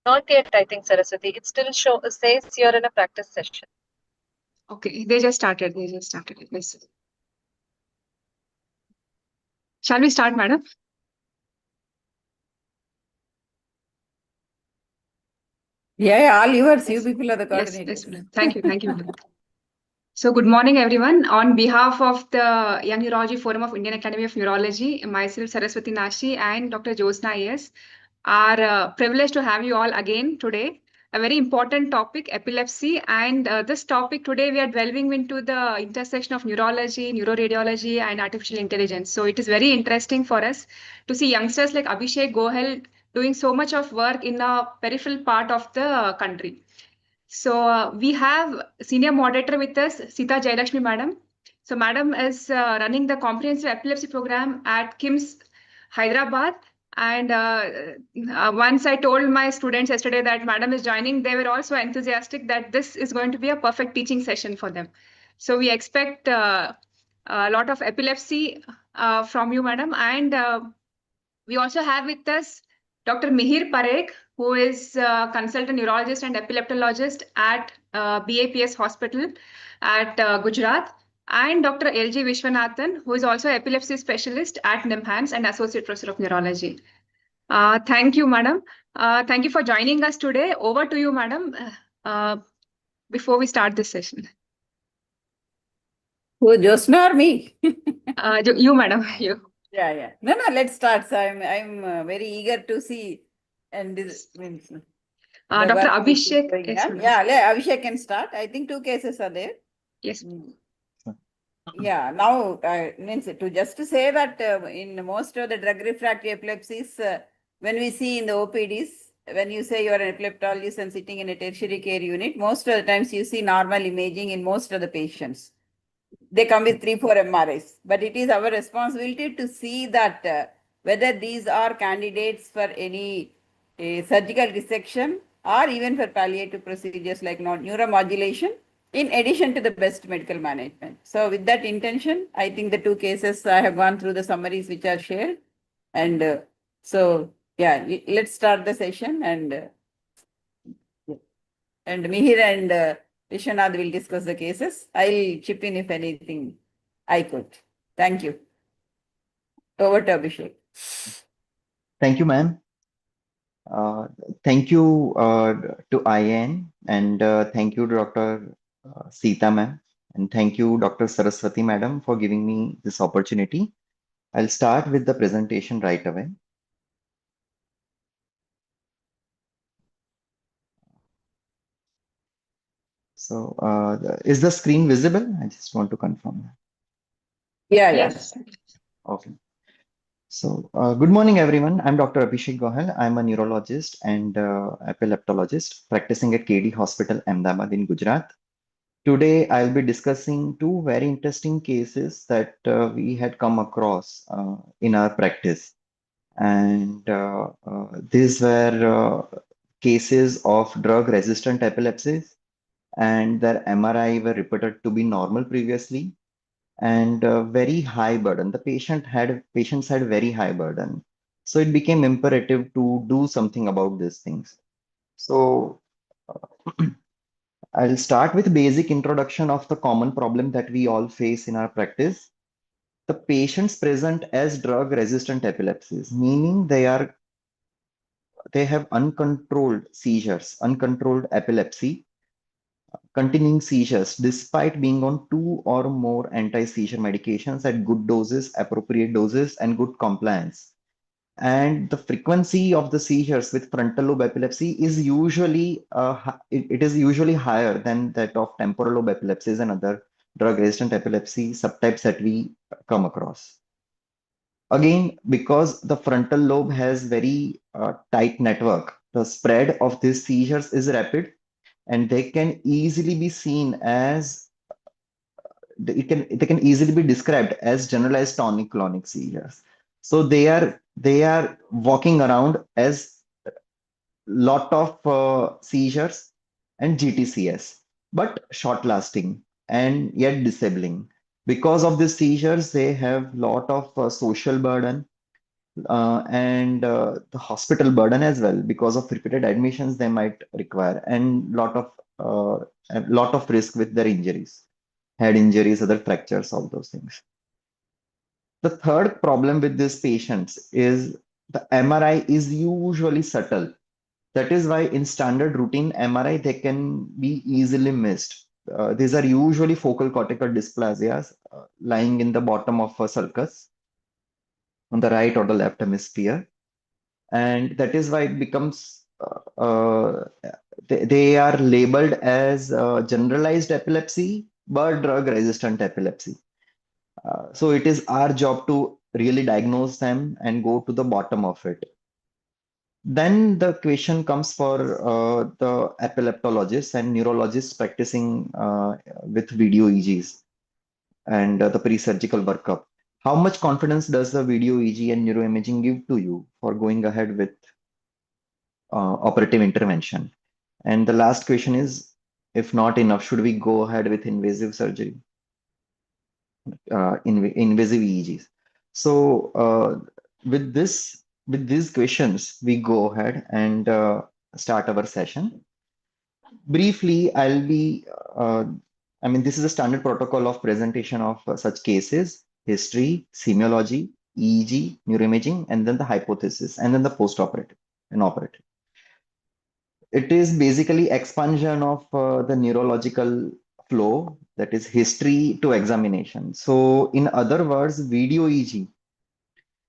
Not yet, I think, Saraswati. It still says you're in a practice session. Okay, they just started. Yes. Shall we start, madam? Yeah, all yours. You people are the Yes, coordinators. madam. Thank you, madam. So, good morning, everyone. On behalf of the Young Neurology Forum of Indian Academy of Neurology, myself, Saraswati Nashi, and Dr. Josna IS, are privileged to have you all again today. A very important topic, epilepsy. And this topic today, we are delving into the intersection of neurology, neuroradiology, and artificial intelligence. So, it is very interesting for us to see youngsters like Abhishek Gohel doing so much of work in a peripheral part of the country. So we have senior moderator with us, Sita Jayalakshmi madam. So madam is running the comprehensive epilepsy program at KIMS Hyderabad. And once I told my students yesterday that madam is joining, they were also enthusiastic that this is going to be a perfect teaching session for them. So we expect a lot of epilepsy from you, madam. And we also have with us Dr. Mihir Parekh, who is a consultant neurologist and epileptologist at BAPS Hospital at Gujarat, and Dr. LG Vishwanathan, who is also epilepsy specialist at NIMHANS and Associate Professor of Neurology. Thank you, madam. Thank you for joining us today. Over to you, madam, before we start this session. Who, Josna or me? You, madam, you. Yeah. No, let's start. So I'm very eager to see, and this means the Dr. work which is Abhishek. going Yes, on. madam. Yeah, Abhishek can start. I think 2 cases are there. Yes. Yeah, now means to just to say that in most of the drug refractory epilepsies, when we see in the OPDs, when you say you are an epileptologist and sitting in a tertiary care unit, most of the times you see normal imaging in most of the patients. They come with 3-4 MRIs, but it is our responsibility to see that whether these are candidates for any surgical resection or even for palliative procedures like neuromodulation, in addition to the best medical management. So with that intention, I think the 2 cases I have gone through the summaries which are shared. And let's start the session, and Mihir and Vishwanath will discuss the cases. I'll chip in if anything I could. Thank you. Over to Abhishek. Thank you, ma'am. Thank you to IN, and thank you to Dr. Sita ma'am, and thank you Dr. Saraswati madam for giving me this opportunity. I'll start with the presentation right away. So is the screen visible? I just want to confirm that. Yeah. Yes. Okay. So, good morning, everyone. I'm Dr. Abhishek Gohel. I'm a neurologist and epileptologist practicing at KD Hospital, Ahmedabad in Gujarat. Today, I'll be discussing 2 very interesting cases that we had come across in our practice. And these were cases of drug-resistant epilepsies, and their MRI were reported to be normal previously, and very high burden. The patients had very high burden. So it became imperative to do something about these things. So I'll start with basic introduction of the common problem that we all face in our practice. The patients present as drug-resistant epilepsies, meaning they have uncontrolled seizures, uncontrolled epilepsy, continuing seizures despite being on 2 or more anti-seizure medications at good doses, appropriate doses, and good compliance. And the frequency of the seizures with frontal lobe epilepsy is usually it is usually higher than that of temporal lobe epilepsies and other drug-resistant epilepsy subtypes that we come across. Again, because the frontal lobe has very tight network, the spread of these seizures is rapid, and they can easily be seen as they can easily be described as generalized tonic-clonic seizures. So they are walking around as lot of seizures and GTCS, but short lasting and yet disabling. Because of these seizures, they have lot of social burden, and the hospital burden as well, because of repeated admissions they might require, and a lot of risk with their injuries, head injuries, other fractures, all those things. The third problem with these patients is the MRI is usually subtle. That is why in standard routine MRI, they can be easily missed. These are usually focal cortical dysplasias lying in the bottom of a sulcus on the right or the left hemisphere. And that is why it becomes, they are labeled as generalized epilepsy, but drug resistant epilepsy. So it is our job to really diagnose them and go to the bottom of it. Then the question comes for the epileptologists and neurologists practicing with video EEGs and the pre-surgical workup. How much confidence does the video EEG and neuroimaging give to you for going ahead with operative intervention? And the last question is, if not enough, should we go ahead with invasive surgery, invasive EEGs? So with these questions, we go ahead and start our session. Briefly, this is a standard protocol of presentation of such cases: history, semiology, EEG, neuroimaging, and then the hypothesis, and then the post-operative and operative. It is basically expansion of the neurological flow, that is history to examination. So in other words, video EEG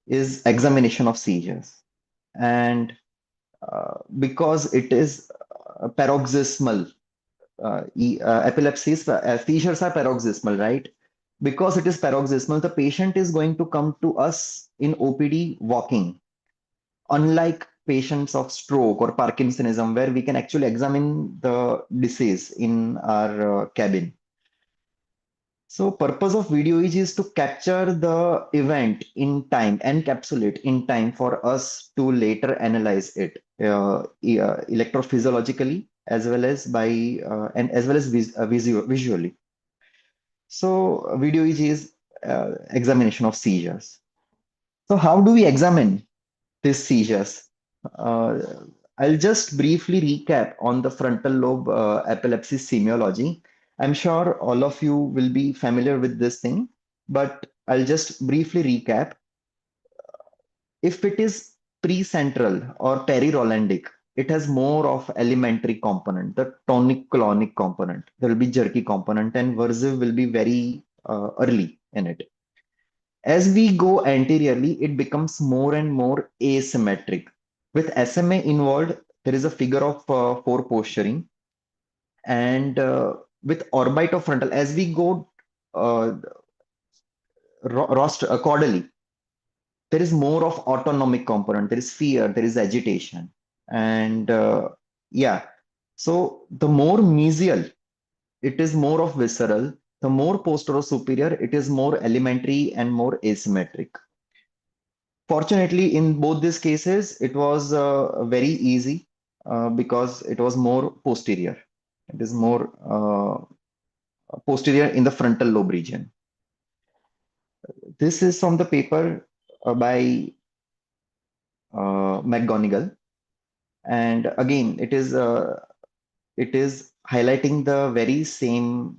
is examination of seizures. And because it is paroxysmal, epilepsies, seizures are paroxysmal, right? Because it is paroxysmal, the patient is going to come to us in OPD walking, unlike patients of stroke or Parkinsonism, where we can actually examine the disease in our cabin. So purpose of video EEG is to capture the event in time, encapsulate in time for us to later analyze it electrophysiologically as well as visually. So video EEG is examination of seizures. So how do we examine these seizures? Uh, I'll just briefly recap on the frontal lobe epilepsy semiology. I'm sure all of you will be familiar with this thing, but I'll just briefly recap. If it is precentral or perirolandic, it has more of elementary component, the tonic-clonic component. There will be jerky component, and versive will be very early in it. As we go anteriorly, it becomes more and more asymmetric. With SMA involved, there is a figure of 4 posturing. And with orbitofrontal, as we go caudally, there is more of autonomic component. There is fear, there is agitation. And yeah, so the more mesial, it is more of visceral. The more posterior superior, it is more elementary and more asymmetric. Fortunately, in both these cases, it was very easy because it was more posterior. It is more posterior in the frontal lobe region. This is from the paper by McGonigal. And again, it is highlighting the very same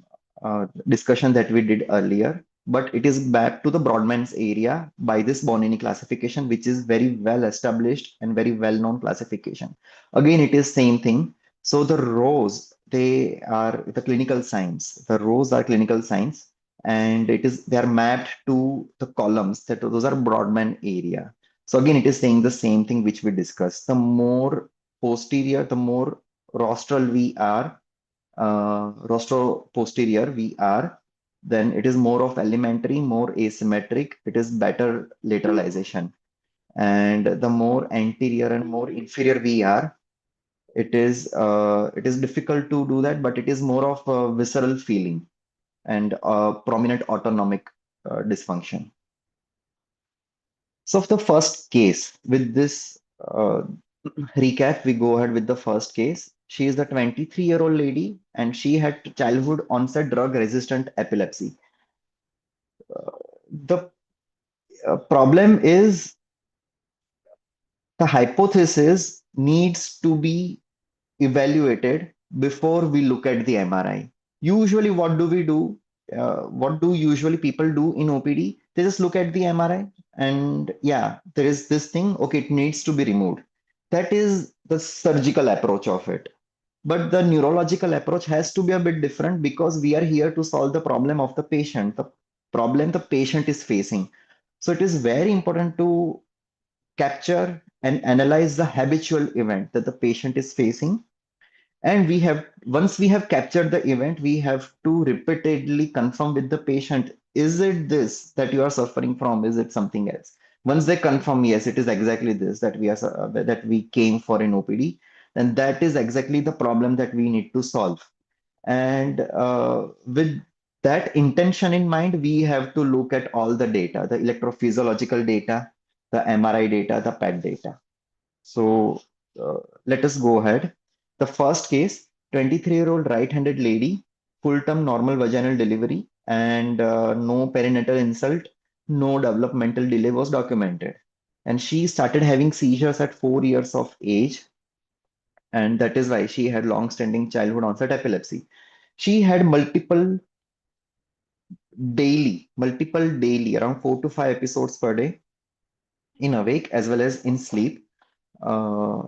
discussion that we did earlier, but it is back to the Broadman's area by this Bonini classification, which is very well established and very well known classification. Again, it is same thing. So the rows, they are the clinical signs. The rows are clinical signs, and they are mapped to the columns. That those are Broadman area. So again, it is saying the same thing which we discussed. The more posterior, the more rostral we are, rostro posterior we are, then it is more of elementary, more asymmetric, it is better lateralization. And the more anterior and more inferior we are, it is difficult to do that, but it is more of a visceral feeling and prominent autonomic dysfunction. So, the first case with this recap, we go ahead with the first case. She is the 23-year-old lady and she had childhood onset drug resistant epilepsy. The problem is the hypothesis needs to be evaluated before we look at the MRI. Usually, what do we do? What do usually people do in OPD? They just look at the MRI and yeah, there is this thing. Okay, it needs to be removed. That is the surgical approach of it. But the neurological approach has to be a bit different because we are here to solve the problem of the patient, the problem the patient is facing. So it is very important to capture and analyze the habitual event that the patient is facing. And we have, once we have captured the event, we have to repeatedly confirm with the patient, is it this that you are suffering from? Is it something else? Once they confirm, yes, it is exactly this that that we came for in OPD, then that is exactly the problem that we need to solve. And with that intention in mind, we have to look at all the data, the electrophysiological data, the MRI data, the PET data. So let us go ahead. The first case, 23-year-old right-handed lady, full-term normal vaginal delivery, and no perinatal insult, no developmental delay was documented. And she started having seizures at 4 years of age, and that is why she had long-standing childhood onset epilepsy. She had multiple daily, around 4 to 5 episodes per day in awake as well as in sleep. Uh,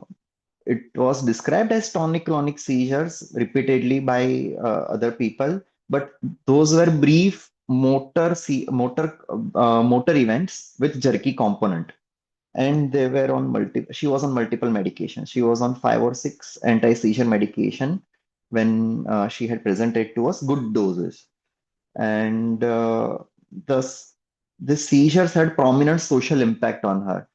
it was described as tonic-clonic seizures repeatedly by other people, but those were brief motor events with jerky component, and they were on multiple. She was on multiple medications. She was on 5 or 6 anti-seizure medication when she had presented to us good doses, and the the seizures had prominent social impact on her.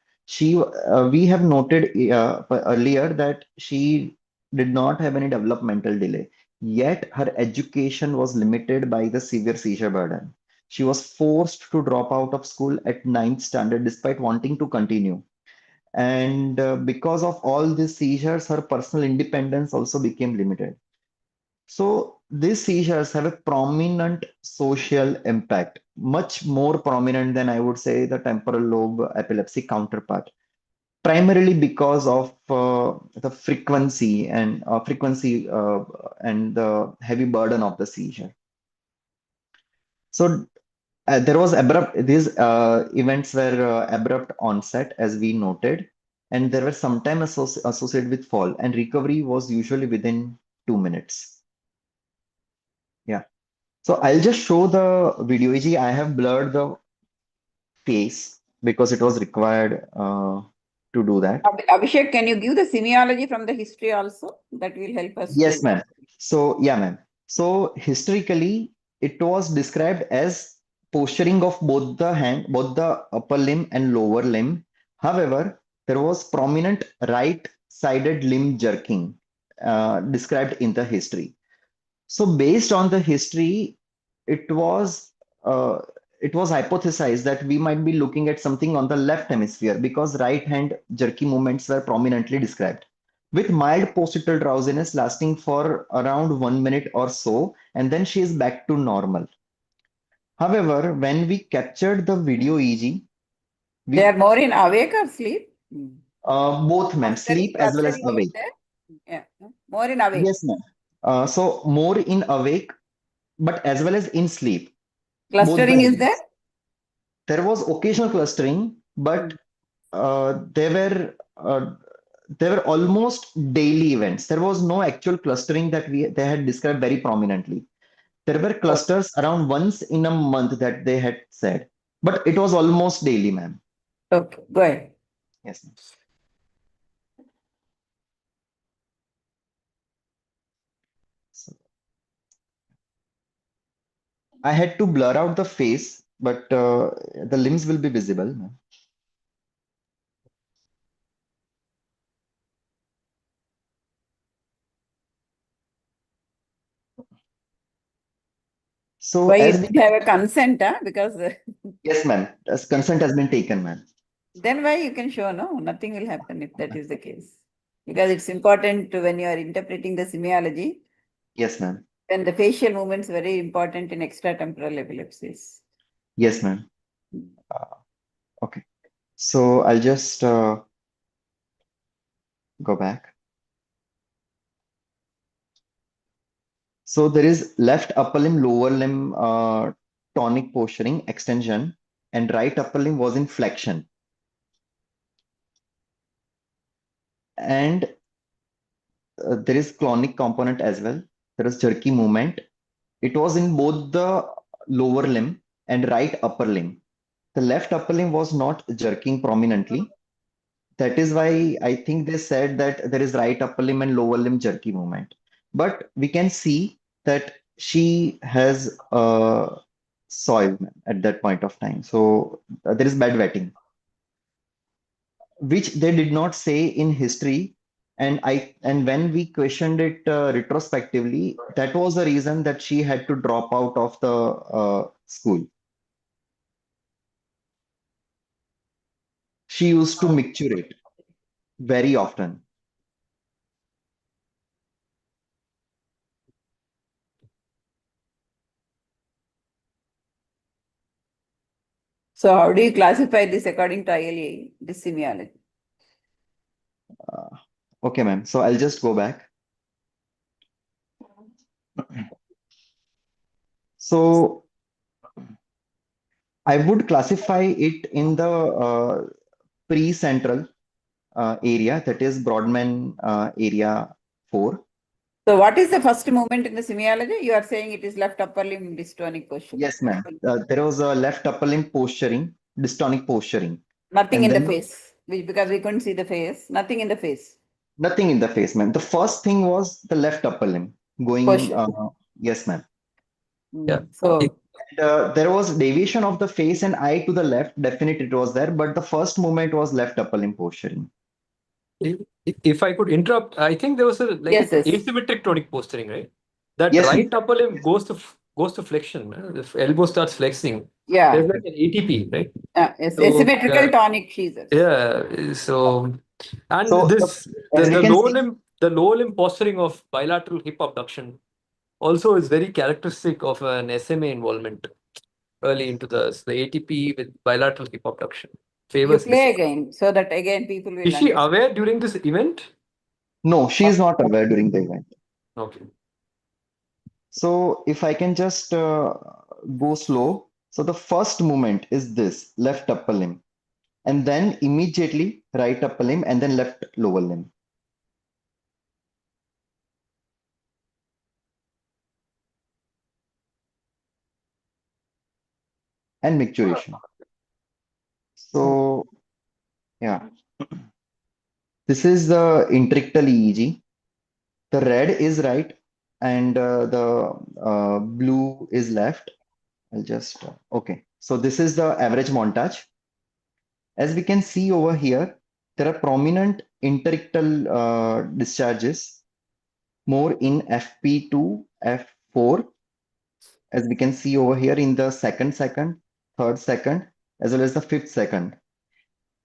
We have noted earlier that she did not have any developmental delay, yet her education was limited by the severe seizure burden. She was forced to drop out of school at ninth standard despite wanting to continue. And because of all these seizures, her personal independence also became limited. So these seizures have a prominent social impact, much more prominent than I would say the temporal lobe epilepsy counterpart, primarily because of the frequency and the heavy burden of the seizure. So there was abrupt, these events were abrupt onset, as we noted, and there were sometimes associated with fall, and recovery was usually within 2 minutes. Yeah. So I'll just show the video EG. I have blurred the face because it was required to do that. Abhishek, can you give the semiology from the history also? That will help us. Yes, ma'am. So, yeah, ma'am. So historically, it was described as posturing of both the hand, both the upper limb and lower limb. However, there was prominent right-sided limb jerking described in the history. So based on the history, it was uh, it was hypothesized that we might be looking at something on the left hemisphere because right hand jerky movements were prominently described, with mild postnatal drowsiness lasting for around 1 minute or so, and then she is back to normal. However, when we captured the video EG, They are we more in awake or sleep? both, ma'am, sleep as well as Clustering is awake. there? Yeah, more in awake. Yes, ma'am. So more in awake, but as well as in sleep, both the Clustering is there? events. There was occasional clustering, but uh, they were uh, they were almost daily events. There was no actual clustering that they had described very prominently. There were clusters around once in a month that they had said, but it was almost daily, ma'am. Okay, go ahead. Yes, ma'am. So I had to blur out the face, but the limbs will be visible, ma'am. So Why you as didn't have a consent, huh? Because yes, ma'am, as consent has been taken, ma'am. then why you can show, no? Nothing will happen if that is the case. Because it's important when you are interpreting the semiology, Yes, ma'am. then the facial movements very important in extratemporal epilepsies. Yes, ma'am. Okay. So I'll just Go back. So there is left upper limb, lower limb tonic posturing, extension, and right upper limb was in flexion. And there is clonic component as well. There is jerky movement. It was in both the lower limb and right upper limb. The left upper limb was not jerking prominently. That is why I think they said that there is right upper limb and lower limb jerky movement. But we can see that she has soil at that point of time. So there is bed wetting, which they did not say in history. And when we questioned it retrospectively, that was the reason that she had to drop out of the school. She used to micturate very often. So how do you classify this according to ILA, this semiology? Okay, ma'am. So I'll just go back. So I would classify it in the pre-central area, that is Broadman area 4. So what is the first movement in the semiology? You are saying it is left upper limb dystonic posture. Yes, ma'am. There was a left upper limb posturing, dystonic posturing. Nothing And in the then face, because we couldn't see the face. Nothing in the face. nothing in the face, ma'am. The first thing was the left upper limb going. Posture. Yes, ma'am. Yeah. So And, there was deviation of the face and eye to the left. Definitely, it was there, but the first movement was left upper limb posturing. If I could interrupt, I think there was an Yes, yes. asymmetric tonic posturing, right? That Yes, right upper limb goes to flexion. If elbow starts flexing, yeah, there's like an ATP, right? yes, So, asymmetrical tonic seizures. Yeah. So, and So this as we the can lower see, limb, the lower limb posturing of bilateral hip abduction also is very characteristic of an SMA involvement early into the ATP with bilateral hip abduction. You Favors play this. again so that again people will Is she understand. aware during this event? no, she is not aware during the event. Okay. So if I can just go slow. So the first movement is this left upper limb, and then immediately right upper limb, and then left lower limb. And micturition. So yeah, this is the intrictal EEG. The red is right, and the blue is left. I'll just okay. So this is the average montage. As we can see over here, there are prominent interictal discharges, more in FP2, F4, as we can see over here in the second, third second, as well as the fifth second.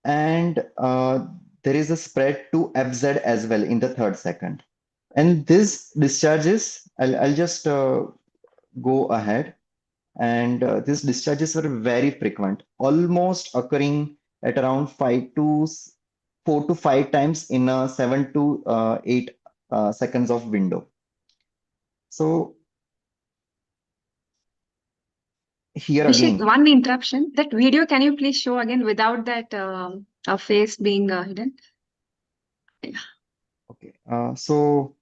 And there is a spread to FZ as well in the third second. And this discharges, I'll just go ahead. And these discharges were very frequent, almost occurring at around 4 to 5 times in a 7 to 8 seconds of window. So here Nishit, again, one interruption. That video, can you please show again without that face being hidden? okay. So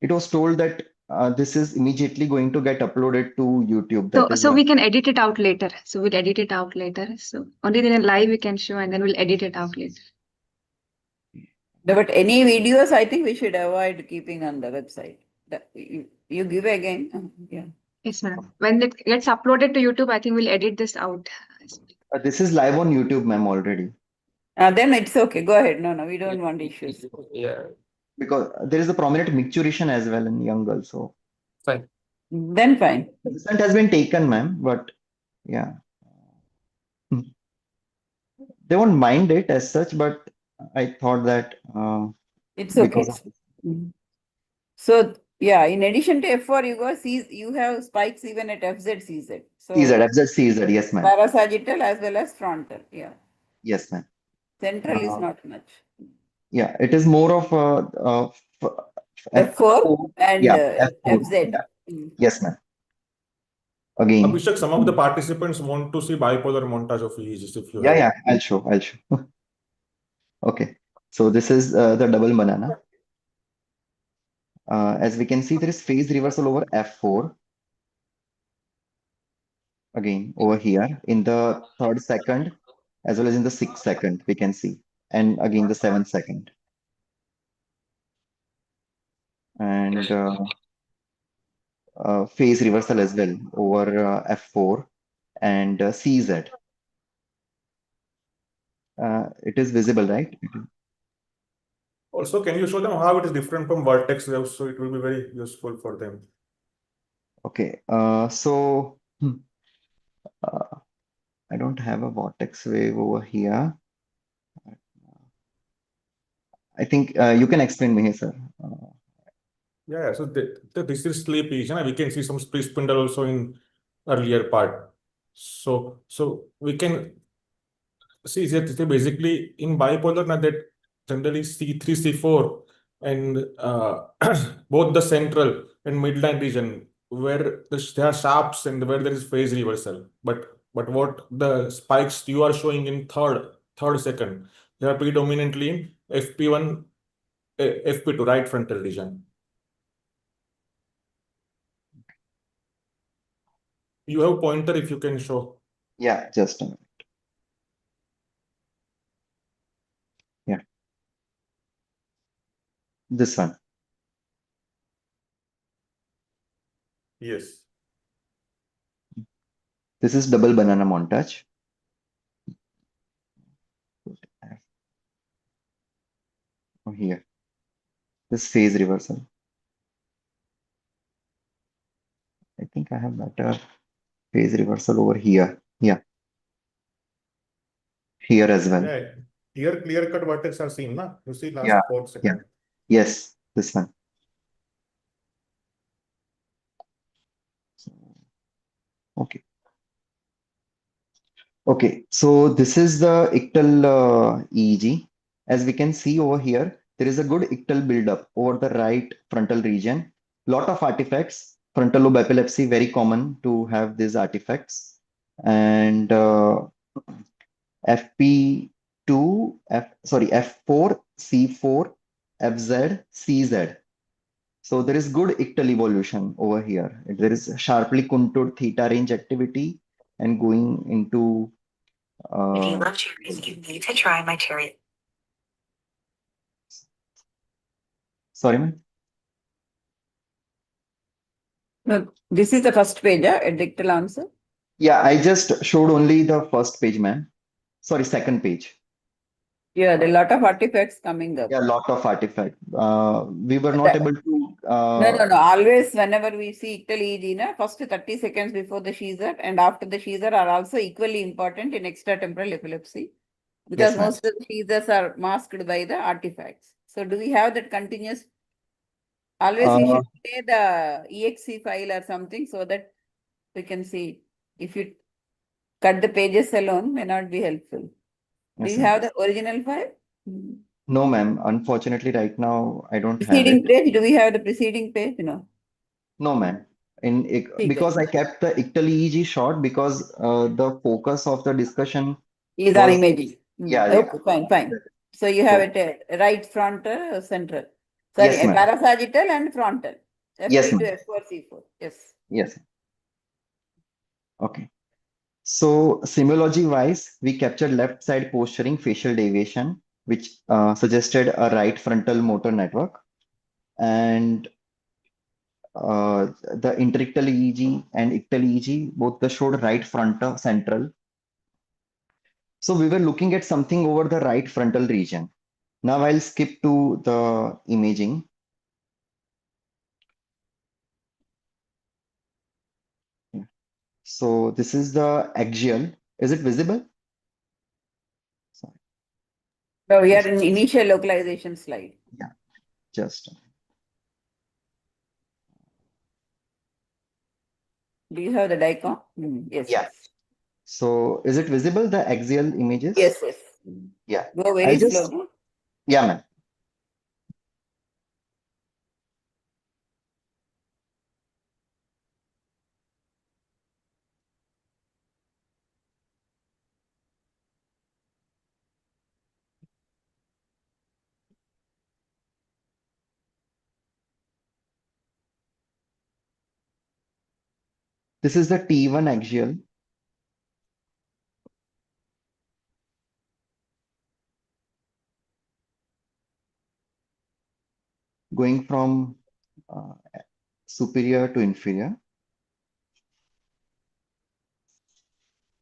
it was told that this is immediately going to get uploaded to YouTube. So, That is so why. we can edit it out later. So we'll edit it out later. So only in a live we can show, and then we'll edit it out later. No, but any videos, I think we should avoid keeping on the website. You give again. Yeah. Yes, ma'am. When it gets uploaded to YouTube, I think we'll edit this out. This is live on YouTube, ma'am, already. Then it's okay. Go ahead. No, we don't want issues. Yeah. Because there is a prominent micturition as well in young girls. So Fine. Then fine. consent has been taken, ma'am, but yeah. They won't mind it as such, but I thought that It's okay. because of Mhm. So yeah, in addition to F4, you have spikes even at FZ, CZ. So CZ, FZ, CZ, yes, ma'am. parasagittal as well as frontal. Yeah. Yes, ma'am. Central is not much. Yeah, it is more of F4 and yeah, F4. FZ. Yeah. Mm. Yes, ma'am. Again. Abhishek, some of the participants want to see bipolar montage of EEGs if you Yeah, have. yeah, I'll show. Okay, so this is the double banana. As we can see, there is phase reversal over F4. Again, over here in the 3rd second, as well as in the 6th second, we can see. And again, the 7th second. And phase reversal as well over F4 and CZ. It is visible, right? Also, can you show them how it is different from vertex waves? So it will be very useful for them. Okay, I don't have a vortex wave over here. I think you can explain me, sir. Yeah, so this is sleep EEG, and we can see some spindle also in earlier part. So we can see that basically in bipolar now that generally C3, C4 and both the central and midline region where there are sharps and where there is phase reversal. But what the spikes you are showing in third second, they are predominantly in FP1, FP2, right frontal region. You have pointer if you can show. Yeah, just a minute. Yeah, this one. Yes. This is double banana montage. Oh, here. This phase reversal. I think I have better phase reversal over here. Yeah, here as well. Yeah. Here clear cut vertex are seen, na? You see last Yeah, 4 yeah. seconds. Yes, this one. Okay. Okay, so this is the ictal EEG. As we can see over here, there is a good ictal buildup over the right frontal region. Lot of artifacts. Frontal lobe epilepsy, very common to have these artifacts. And FP2, F4, C4, FZ, CZ. So there is good ictal evolution over here. There is sharply contoured theta range activity and going into If you uh, love cherries, you need to try my cherry. sorry, ma'am. No, this is the first page, a dictal answer. Yeah, I just showed only the first page, ma'am. Sorry, second page. Yeah, there are a lot of artifacts coming up. Yeah, lot of artifact. We were But not able to. No. Always, whenever we see ictal EEG, na, first 30 seconds before the seizure and after the seizure are also equally important in extratemporal epilepsy because Yes, ma'am. most of the seizures are masked by the artifacts. So, do we have that continuous? Always, we should say the EXE file or something so that we can see. If you cut the pages alone, may not be helpful. Do Yes, you ma'am. have the original file? No, ma'am. Unfortunately, right now I don't have Preceding it. page? Do we have the preceding page? No. No, ma'am. Okay. Because I kept the ictal EEG short because the focus of the discussion Is on was imaging. yeah. Okay, fine. So you have So it right frontal, central. Sorry, yes, ma'am. parasagittal and frontal. Yes, FP to ma'am. F4, C4. Yes. Yes. Okay. So semiology wise, we captured left side posturing facial deviation, which suggested a right frontal motor network. And the interictal EEG and ictal EEG both the showed right frontal central. So we were looking at something over the right frontal region. Now I'll skip to the imaging. So this is the axial. Is it visible? Sorry, So we are in initial localization slide. yeah, just Do you have the DICOM? Yes. yeah. So is it visible, the axial images? Yes. Yeah. Go very I'll just slow. yeah, ma'am. This is the T1 axial. Going from superior to inferior.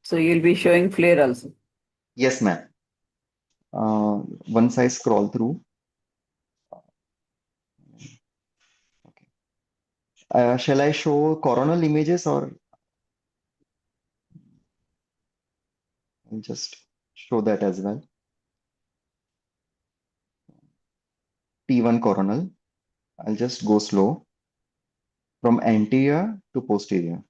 So you'll be showing flare also. Yes, ma'am. Once I scroll through, shall I show coronal images or I'll just show that as well? T1 coronal. I'll just go slow from anterior to posterior.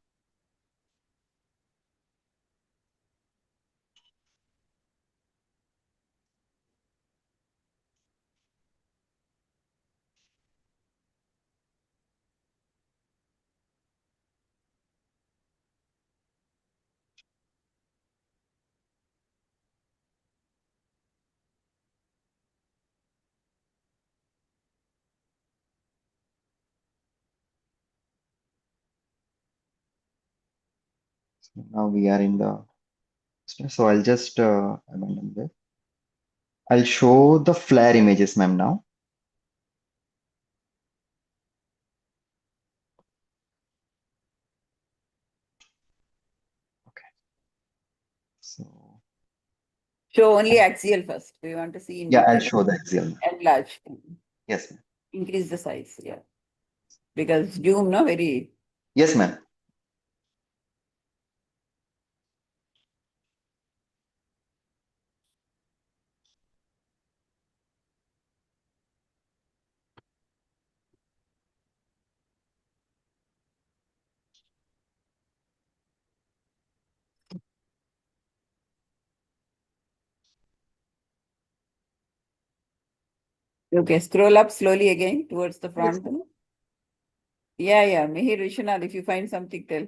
So now we are in the, so I'll just abandon this. I'll show the flare images, ma'am, now. Okay. So Show only axial first. We want to see in yeah, I'll detail. show the axial. Enlarge. Yes, ma'am. Increase the size. Yeah. Because zoom, no, very. Yes, ma'am. Okay, scroll up slowly again towards the Yes. front. Yeah, yeah. Mihir Vishwanath, if you find something, tell.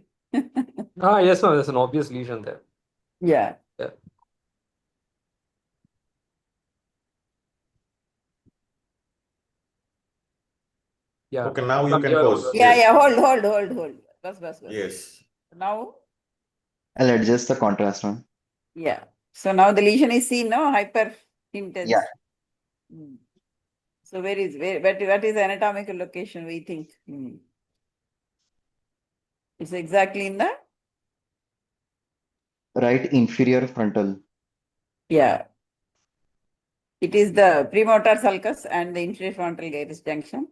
Yes, ma'am. There's an obvious lesion there. Yeah. Yeah. Yeah. Okay, now you Ma'am, can here pause. also. Yeah, Yes. yeah. Hold. Bus. Yes. Now, I'll adjust the contrast one. yeah. So now the lesion is seen, no? Hyper intense. Yeah. Hmm. So what is the anatomical location we think? It's exactly in the, Right inferior frontal. yeah. It is the premotor sulcus and the inferior frontal gyrus junction.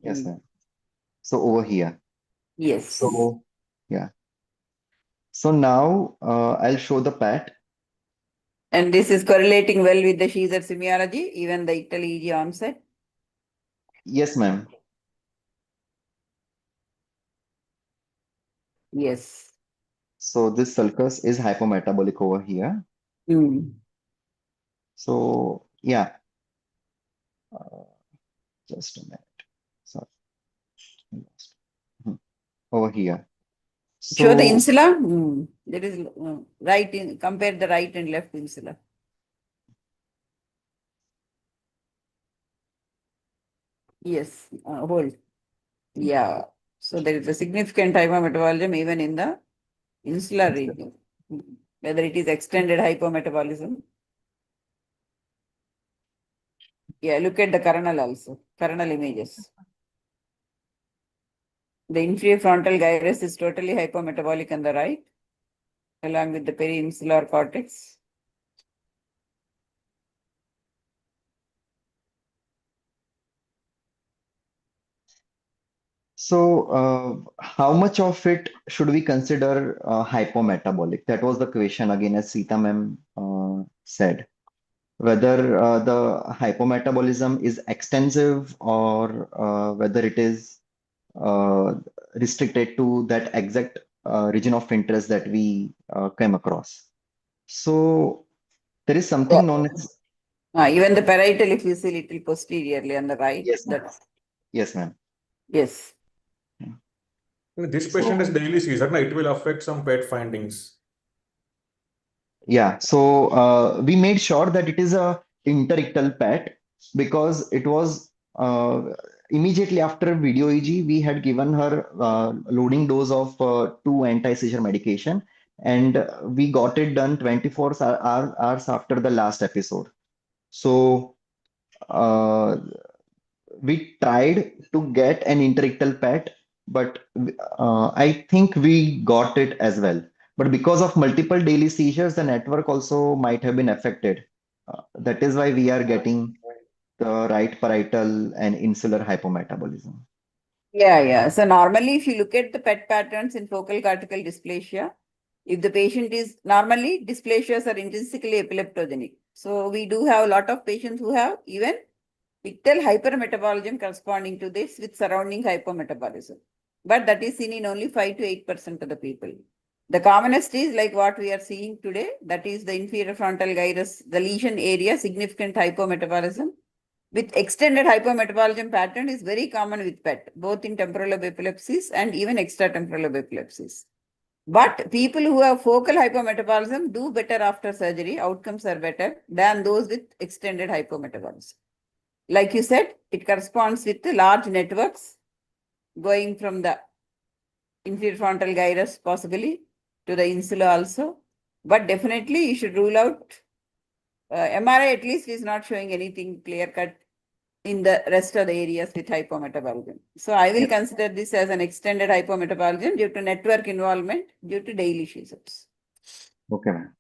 Yes, ma'am. So over here. Yes. So yeah. So now I'll show the PAT. And this is correlating well with the Scheser semiology, even the ictal EG onset. Yes, ma'am. Yes. So this sulcus is hypometabolic over here. Hmm. So yeah, just a minute. Sorry. Mhm. Over here. Show the So insula. That is right in, compare the right and left insula. Yes, hold. Yeah. So there is a significant hypometabolism even in the insular region. Whether it is extended hypometabolism. Yeah, look at the coronal also, coronal images. The inferior frontal gyrus is totally hypometabolic on the right, along with the peri-insular cortex. how much of it should we consider hypometabolic? That was the question again, as Sita ma'am said. Whether the hypometabolism is extensive or whether it is uh, restricted to that exact region of interest that we came across. So there is something known as, Even the parietal, if you see little posteriorly on the right, yes, ma'am. that's, Yes, ma'am. yes. This patient So is daily Caesar, na, it will affect some PET findings. yeah, so we made sure that it is a interictal PET because it was immediately after video EG, we had given her loading dose of two anti-seizure medication, and we got it done 24 hours after the last episode. So uh, we tried to get an interictal PET, but I think we got it as well. But because of multiple daily seizures, the network also might have been affected. That is why we are getting the right parietal and insular hypometabolism. Yeah. So normally, if you look at the PET patterns in focal cortical dysplasia, if the patient is normally dysplasias are intrinsically epileptogenic. So we do have a lot of patients who have even ictal hypermetabolism corresponding to this with surrounding hypometabolism. But that is seen in only 5 to 8% of the people. The commonest is like what we are seeing today, that is the inferior frontal gyrus, the lesion area, significant hypometabolism. With extended hypometabolism pattern is very common with PET, both in temporal lobe epilepsies and even extratemporal lobe epilepsies. But people who have focal hypometabolism do better after surgery, outcomes are better than those with extended hypometabolism. Like you said, it corresponds with the large networks going from the inferior frontal gyrus possibly to the insula also. But definitely you should rule out MRI at least is not showing anything clear cut in the rest of the areas with hypometabolism. So I will consider this as an extended hypometabolism due to network involvement due to daily seizures. Okay, ma'am.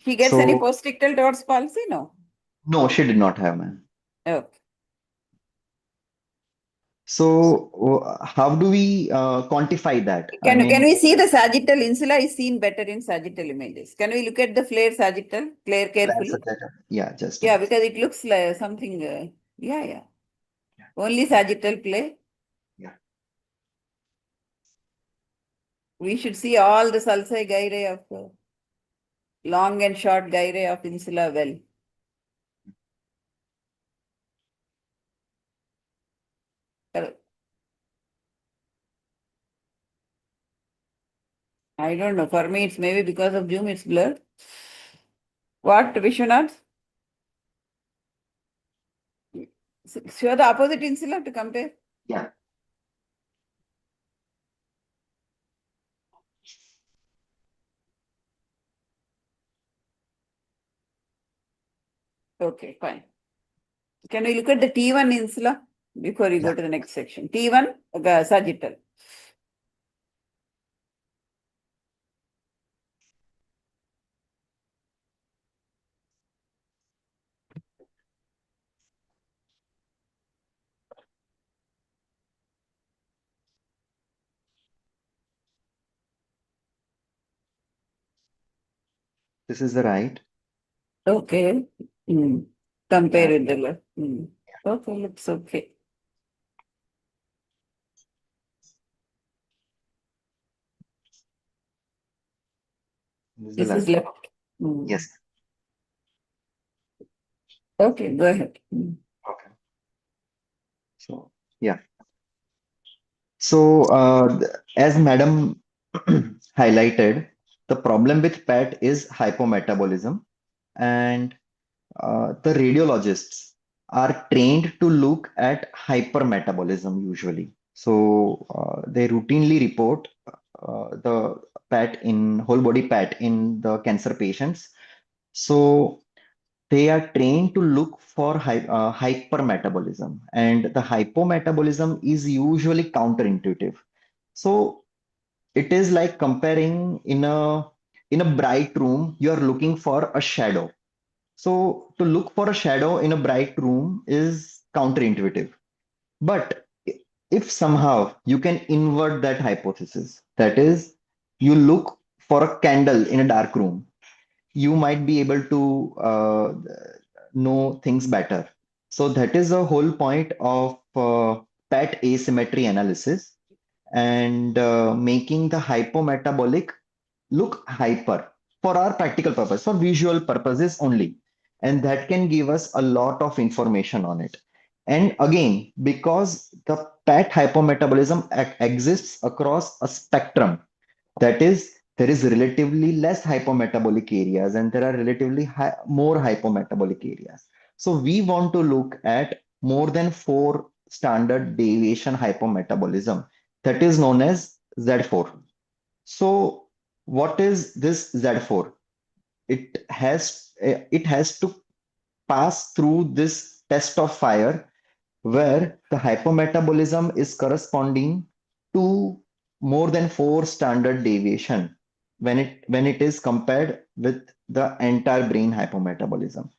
She gets any So, postictal Todd's palsy? No. no, she did not have, ma'am. Okay. So, how do we quantify that? I Can mean, we see the sagittal insula is seen better in sagittal images? Can we look at the flare sagittal? Flare carefully. yeah, just Yeah, because it looks like something. Yeah. Only sagittal play. Yeah. We should see all the sulci gyrae of long and short gyrae of insula well. I don't know. For me, it's maybe because of Zoom, it's blurred. What, Vishwanath? Show the opposite insula to compare. Yeah. Okay, fine. Can we look at the T1 insula before you go to the next section? T1, sagittal. This is the right. Okay. Compare Yeah. with the left. Okay, looks okay. This is the This is left. left. Yes. Okay, go ahead. Okay. So, yeah. So, as Madam highlighted, the problem with PET is hypometabolism, and the radiologists are trained to look at hypermetabolism usually. So, they routinely report the PET in whole body PET in the cancer patients. So, they are trained to look for hypermetabolism, and the hypometabolism is usually counterintuitive. So it is like comparing in a bright room, you are looking for a shadow. So to look for a shadow in a bright room is counterintuitive. But if somehow you can invert that hypothesis, that is, you look for a candle in a dark room, you might be able to know things better. So that is the whole point of PET asymmetry analysis, and making the hypometabolic look hyper for our practical purpose, for visual purposes only. And that can give us a lot of information on it. And again, because the PET hypometabolism exists across a spectrum, that is, there is relatively less hypometabolic areas and there are relatively more hypometabolic areas. So we want to look at more than 4 standard deviation hypometabolism that is known as Z4. So what is this Z4? It has to pass through this test of fire where the hypometabolism is corresponding to more than 4 standard deviation when it is compared with the entire brain hypometabolism.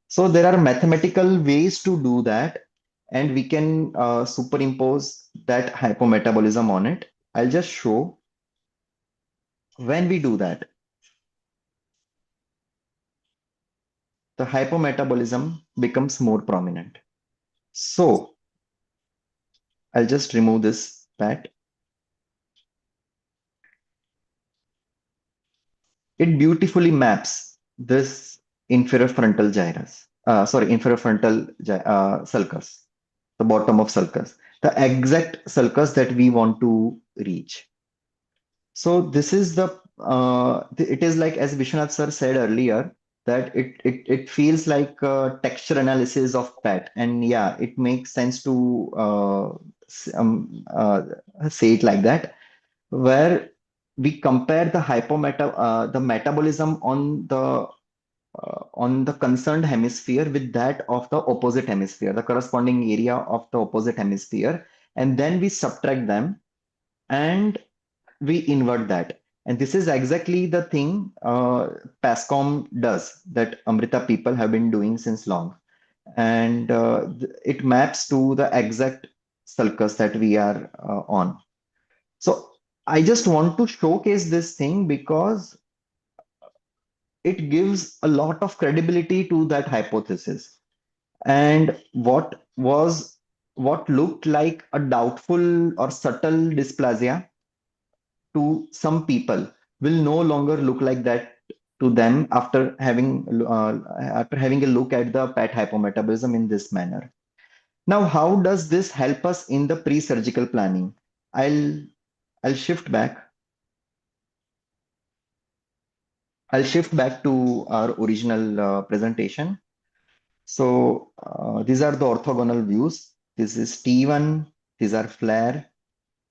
So there are mathematical ways to do that, and we can superimpose that hypometabolism on it. I'll just show when we do that. The hypometabolism becomes more prominent. So I'll just remove this pat. It beautifully maps this inferior frontal gyrus, inferior frontal sulcus, the bottom of sulcus, the exact sulcus that we want to reach. So this is it is like, as Vishwanath sir said earlier, that it feels like a texture analysis of PET. And yeah, it makes sense to say it like that, where we compare the metabolism on the concerned hemisphere with that of the opposite hemisphere, the corresponding area of the opposite hemisphere, and then we subtract them and we invert that. And this is exactly the thing PASCOM does, that Amrita people have been doing since long. And it maps to the exact sulcus that we are on. So I just want to showcase this thing because it gives a lot of credibility to that hypothesis. And what looked like a doubtful or subtle dysplasia to some people will no longer look like that to them after having a look at the PET hypometabolism in this manner. Now, how does this help us in the pre-surgical planning? I'll shift back. I'll shift back to our original presentation. So these are the orthogonal views. This is T1, these are FLAIR,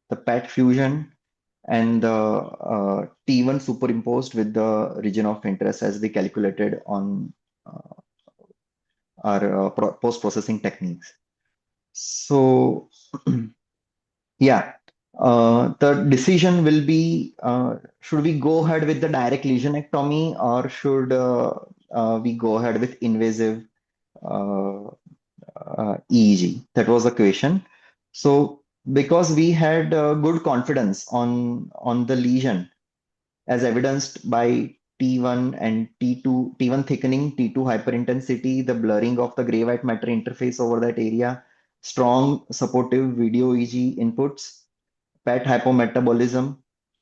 the PET fusion, and the T1 superimposed with the region of interest as we calculated on our post-processing techniques. So yeah, the decision will be, should we go ahead with the direct lesionectomy or should we go ahead with invasive EEG? That was the question. So because we had good confidence on the lesion as evidenced by T1 and T2, T1 thickening, T2 hyperintensity, the blurring of the gray-white matter interface over that area, strong supportive video EEG inputs, PET hypometabolism,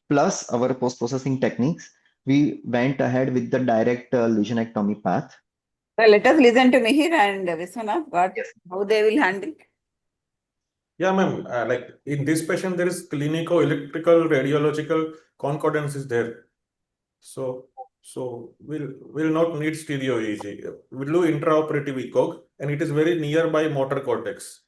plus our post-processing techniques, we went ahead with the direct lesionectomy path. So let us listen to Mihir and Viswanath, Yes. how they will handle. Yeah, ma'am. Like in this patient, there is clinico-electrical radiological concordance is there. So we'll not need stereo EEG. We'll do intraoperative ECOG, and it is very nearby motor cortex.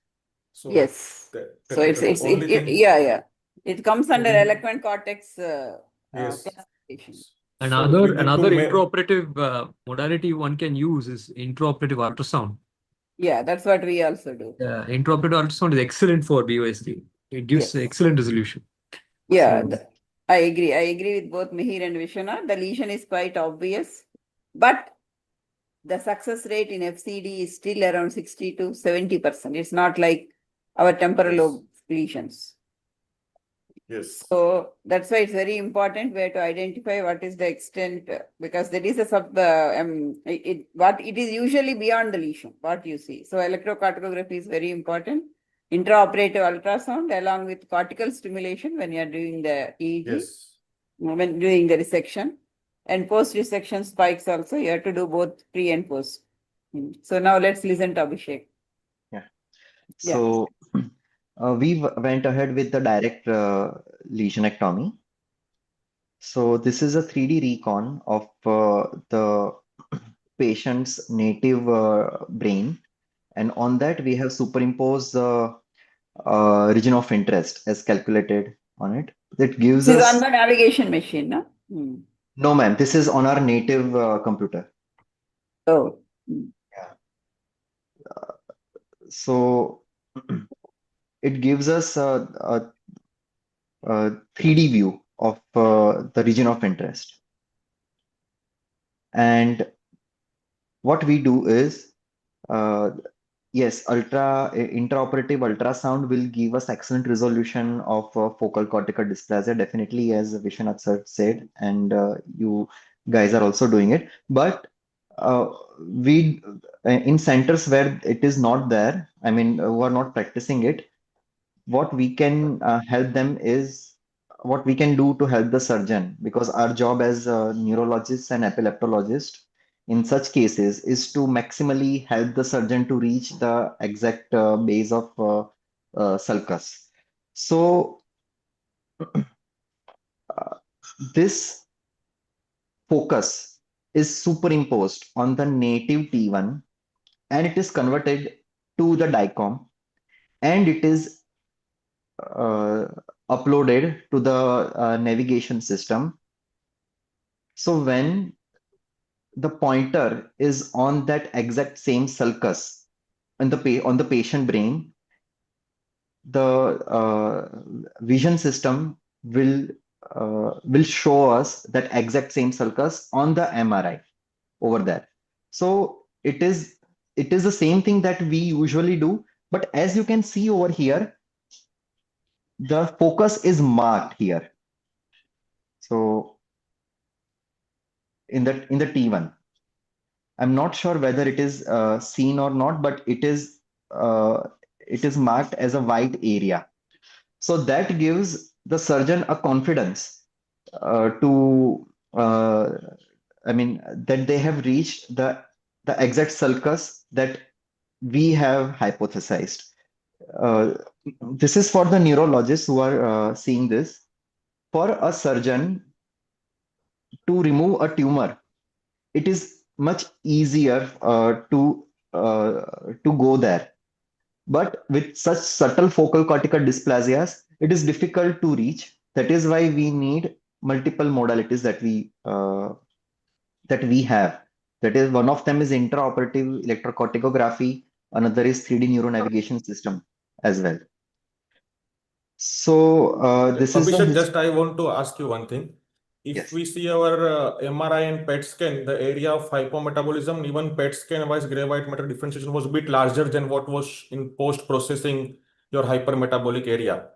So Yes. So that's the only thing. yeah. It comes under Mhm. eloquent cortex Yes. classification. So we need Another to intraoperative modality one can use is intraoperative ultrasound. Yeah, that's what we also do. Intraoperative ultrasound is excellent for BOSD. It gives Yes. excellent resolution. Yeah, So- I agree. I agree with both Mihir and Vishwanath. The lesion is quite obvious, but the success rate in FCD is still around 60 to 70%. It's not like our temporal Yes. lobe lesions. Yes. So that's why it's very important where to identify what is the extent, because that is what it is usually beyond the lesion, what you see. So electrocardiography is very important. Intraoperative ultrasound along with cortical stimulation when you are doing the EEG, Yes. when doing the resection, and post-resection spikes also. You have to do both pre and post. So now let's listen to Abhishek. So we went ahead with the direct lesionectomy. So this is a 3D recon of the patient's native brain. And on that, we have superimposed the region of interest as calculated on it. That gives This is on us, the navigation machine, no? no ma'am, this is on our native computer. Oh. Yeah. So it gives us a 3D view of the region of interest. And what we do is, uh, yes, intraoperative ultrasound will give us excellent resolution of focal cortical dysplasia, definitely, as Vishwanath sir said, and you guys are also doing it. But we in centers where it is not there, I mean, who are not practicing it, what we can help them is what we can do to help the surgeon, because our job as neurologists and epileptologists in such cases is to maximally help the surgeon to reach the exact base of sulcus. So this focus is superimposed on the native T1 and it is converted to the DICOM and it is uh, uploaded to the navigation system. So when the pointer is on that exact same sulcus on the patient brain, the vision system will show us that exact same sulcus on the MRI over there. So it is the same thing that we usually do, but as you can see over here, the focus is marked here. So in the T1. I'm not sure whether it is seen or not, but uh, it is marked as a white area. So that gives the surgeon a confidence to, I mean, that they have reached the exact sulcus that we have hypothesized. Uh, this is for the neurologists who are seeing this. For a surgeon to remove a tumor, it is much easier to go there. But with such subtle focal cortical dysplasias, it is difficult to reach. That is why we need multiple modalities that we have. That is, one of them is intraoperative electrocorticography. Another is 3D neuronavigation system as well. So this is the Abhishek, just I want to ask you one thing. If yes. we see our MRI and PET scan, the area of hypometabolism, even PET scan wise gray white matter differentiation was a bit larger than what was in post processing your hypermetabolic area.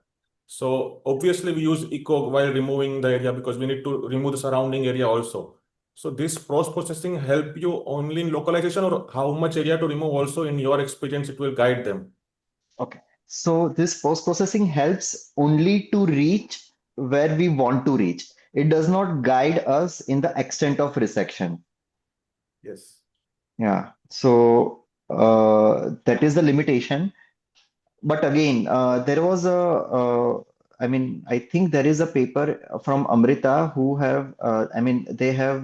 So obviously we use echo while removing the area because we need to remove the surrounding area also. So this post processing help you only in localization, or how much area to remove also in your experience it will guide them? Okay. So this post-processing helps only to reach where we want to reach. It does not guide us in the extent of resection. Yes. Yeah. So that is the limitation. But again, there was I mean, I think there is a paper from Amrita who have, I mean, they have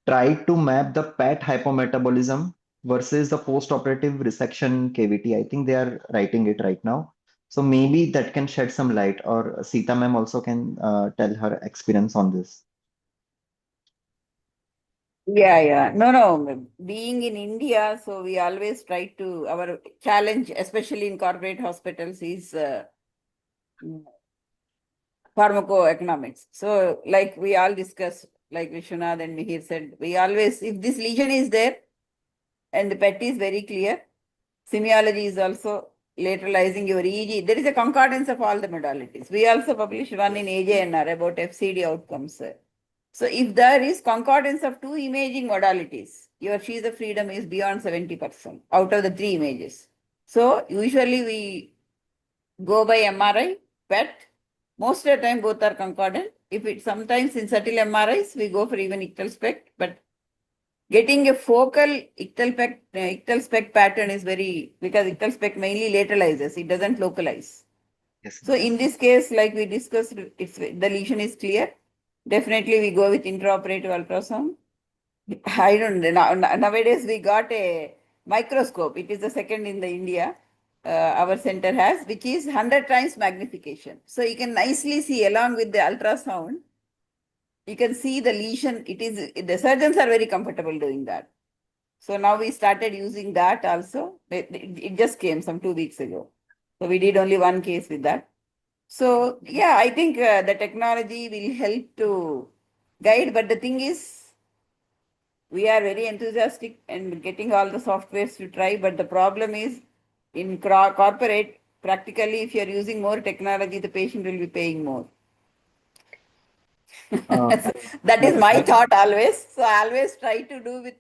tried to map the PET hypometabolism versus the post-operative resection cavity. I think they are writing it right now. So maybe that can shed some light, or Sita ma'am also can tell her experience on this. Yeah. No. Being in India, so we always try to, our challenge, especially in corporate hospitals, is pharmacoeconomics. So, like we all discussed, like Vishwanath and Mihir said, we always, if this lesion is there and the PET is very clear, semiology is also lateralizing your EEG. There is a concordance of all the modalities. We also published one in AJNR about FCD outcomes. So if there is concordance of two imaging modalities, your sheath of freedom is beyond 70% out of the three images. So usually we go by MRI, PET. Most of the time both are concordant. If it sometimes in subtle MRIs, we go for even ictal spec, but getting a focal ictal spec pattern is very, because ictal spec mainly lateralizes, it doesn't localize. Yes. So in this case, like we discussed, if the lesion is clear, definitely we go with intraoperative ultrasound. I don't know. Nowadays we got a microscope. It is the second in the India. Our center has, which is 100 times magnification. So you can nicely see along with the ultrasound, you can see the lesion. It is, the surgeons are very comfortable doing that. So now we started using that also. It just came some 2 weeks ago. So we did only one case with that. So yeah, I think the technology will help to guide. But the thing is, we are very enthusiastic and getting all the softwares to try. But the problem is in corporate, practically, if you are using more technology, the patient will be paying more. That is my thought always. So I always try to do with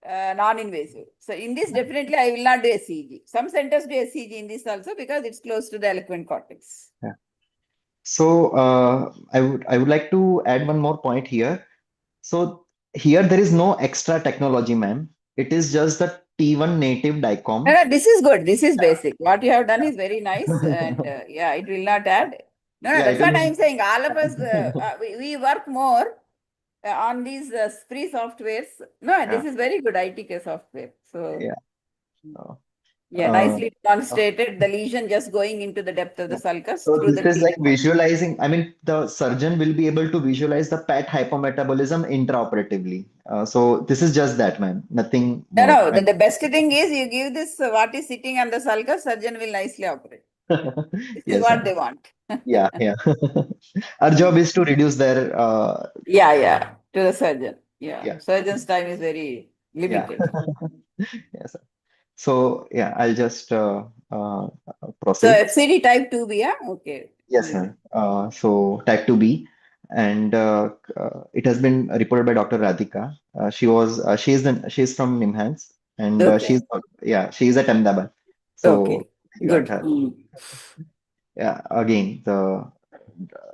non-invasive. So in this, definitely I will not do SEG. Some centers do SEG in this also because it's close to the eloquent cortex. Yeah. So I would like to add one more point here. So here there is no extra technology, ma'am. It is just the T1 native No, DICOM. no, this is good. This is basic. What you have done is very nice. And yeah, it will not add. No, no, Yeah, that's it what will. I'm saying. All of us, we work more on these free softwares. No, Yeah, this is very good ITK software. So yeah. Uh, yeah, nicely demonstrated the lesion just going into the depth of the yeah. sulcus So through this the is like T1. visualizing. I mean, the surgeon will be able to visualize the PET hypometabolism intraoperatively. So this is just that, ma'am. Nothing No, more. no, the best thing is you give this what is sitting on the sulcus, surgeon will nicely operate. This is Yes, what ma'am. they want. Yeah, yeah. Our job is to reduce their Yeah, yeah, to the surgeon. Yeah, yeah, surgeon's time is very yeah. limited. Yes, sir. So yeah, I'll just So proceed. FCD type 2B, yeah? Okay. Yes, sir. So type 2B, and it has been reported by Dr. Radhika. She's from Nimhans, and Okay. she's at Ahmedabad. Okay. So we got Good. her. Yeah, again the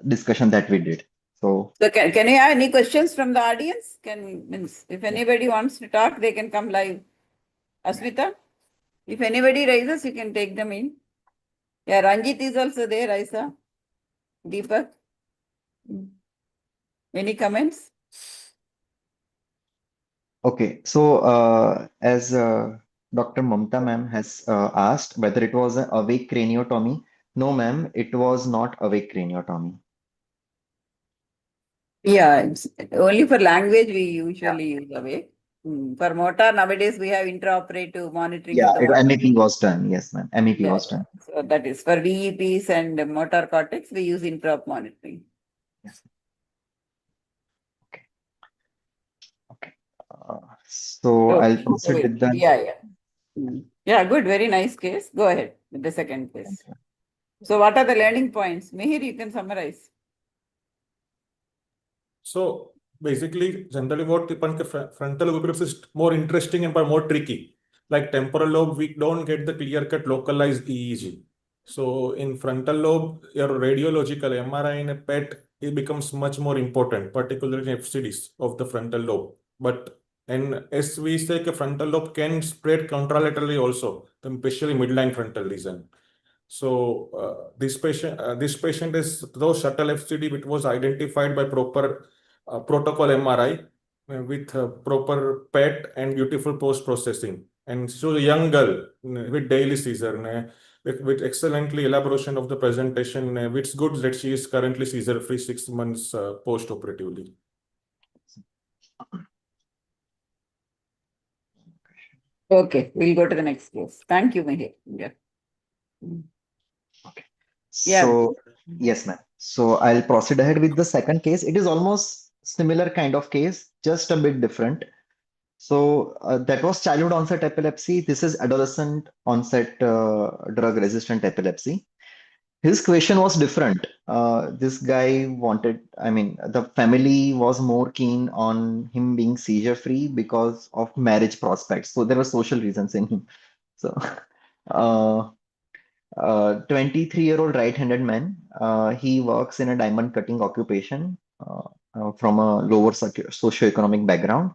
discussion that we did. So So can you have any questions from the audience? Means if anybody wants to talk, they can come live. Asmita, if anybody raises, you can take them in. Yeah, Ranjit is also there, Aisa. Deepak. Any comments? okay, so as Dr. Mamta ma'am has asked whether it was an awake craniotomy. No, ma'am, it was not awake craniotomy. Yeah, only for language we usually use away. For motor, nowadays we have intraoperative monitoring Yeah, of the motor. MEP was done. Yes, ma'am. MEP Yeah, was done. so that is for VEPs and motor cortex, we use intraop monitoring. Yes. Okay. Okay. So I'll Okay. proceed with the. Yeah. Yeah, good. Very nice case. Go ahead with the second case. So what are the learning points? Mihir, you can summarize. So basically, generally what frontal lobe epilepsy is more interesting and more tricky. Like temporal lobe, we don't get the clear-cut localized EEG. So in frontal lobe, your radiological MRI and a PET, it becomes much more important, particularly in FCDs of the frontal lobe. But and as we say, the frontal lobe can spread contralaterally also, especially midline frontal lesion. So this patient is though shuttle FCD, which was identified by proper protocol MRI with proper PET and beautiful post processing. And so a young girl with daily seizure, with excellently elaboration of the presentation, it's good that she is currently seizure free 6 months post operatively. Okay, we'll go to the next case. Thank you, Mihir. Yeah. Okay. Yeah. So yes, ma'am. So I'll proceed ahead with the second case. It is almost similar kind of case, just a bit different. So that was childhood onset epilepsy. This is adolescent onset drug resistant epilepsy. His question was different. This guy wanted, I mean, the family was more keen on him being seizure free because of marriage prospects. So there were social reasons in him. So, 23-year-old right-handed man. He works in a diamond cutting occupation from a lower socioeconomic background.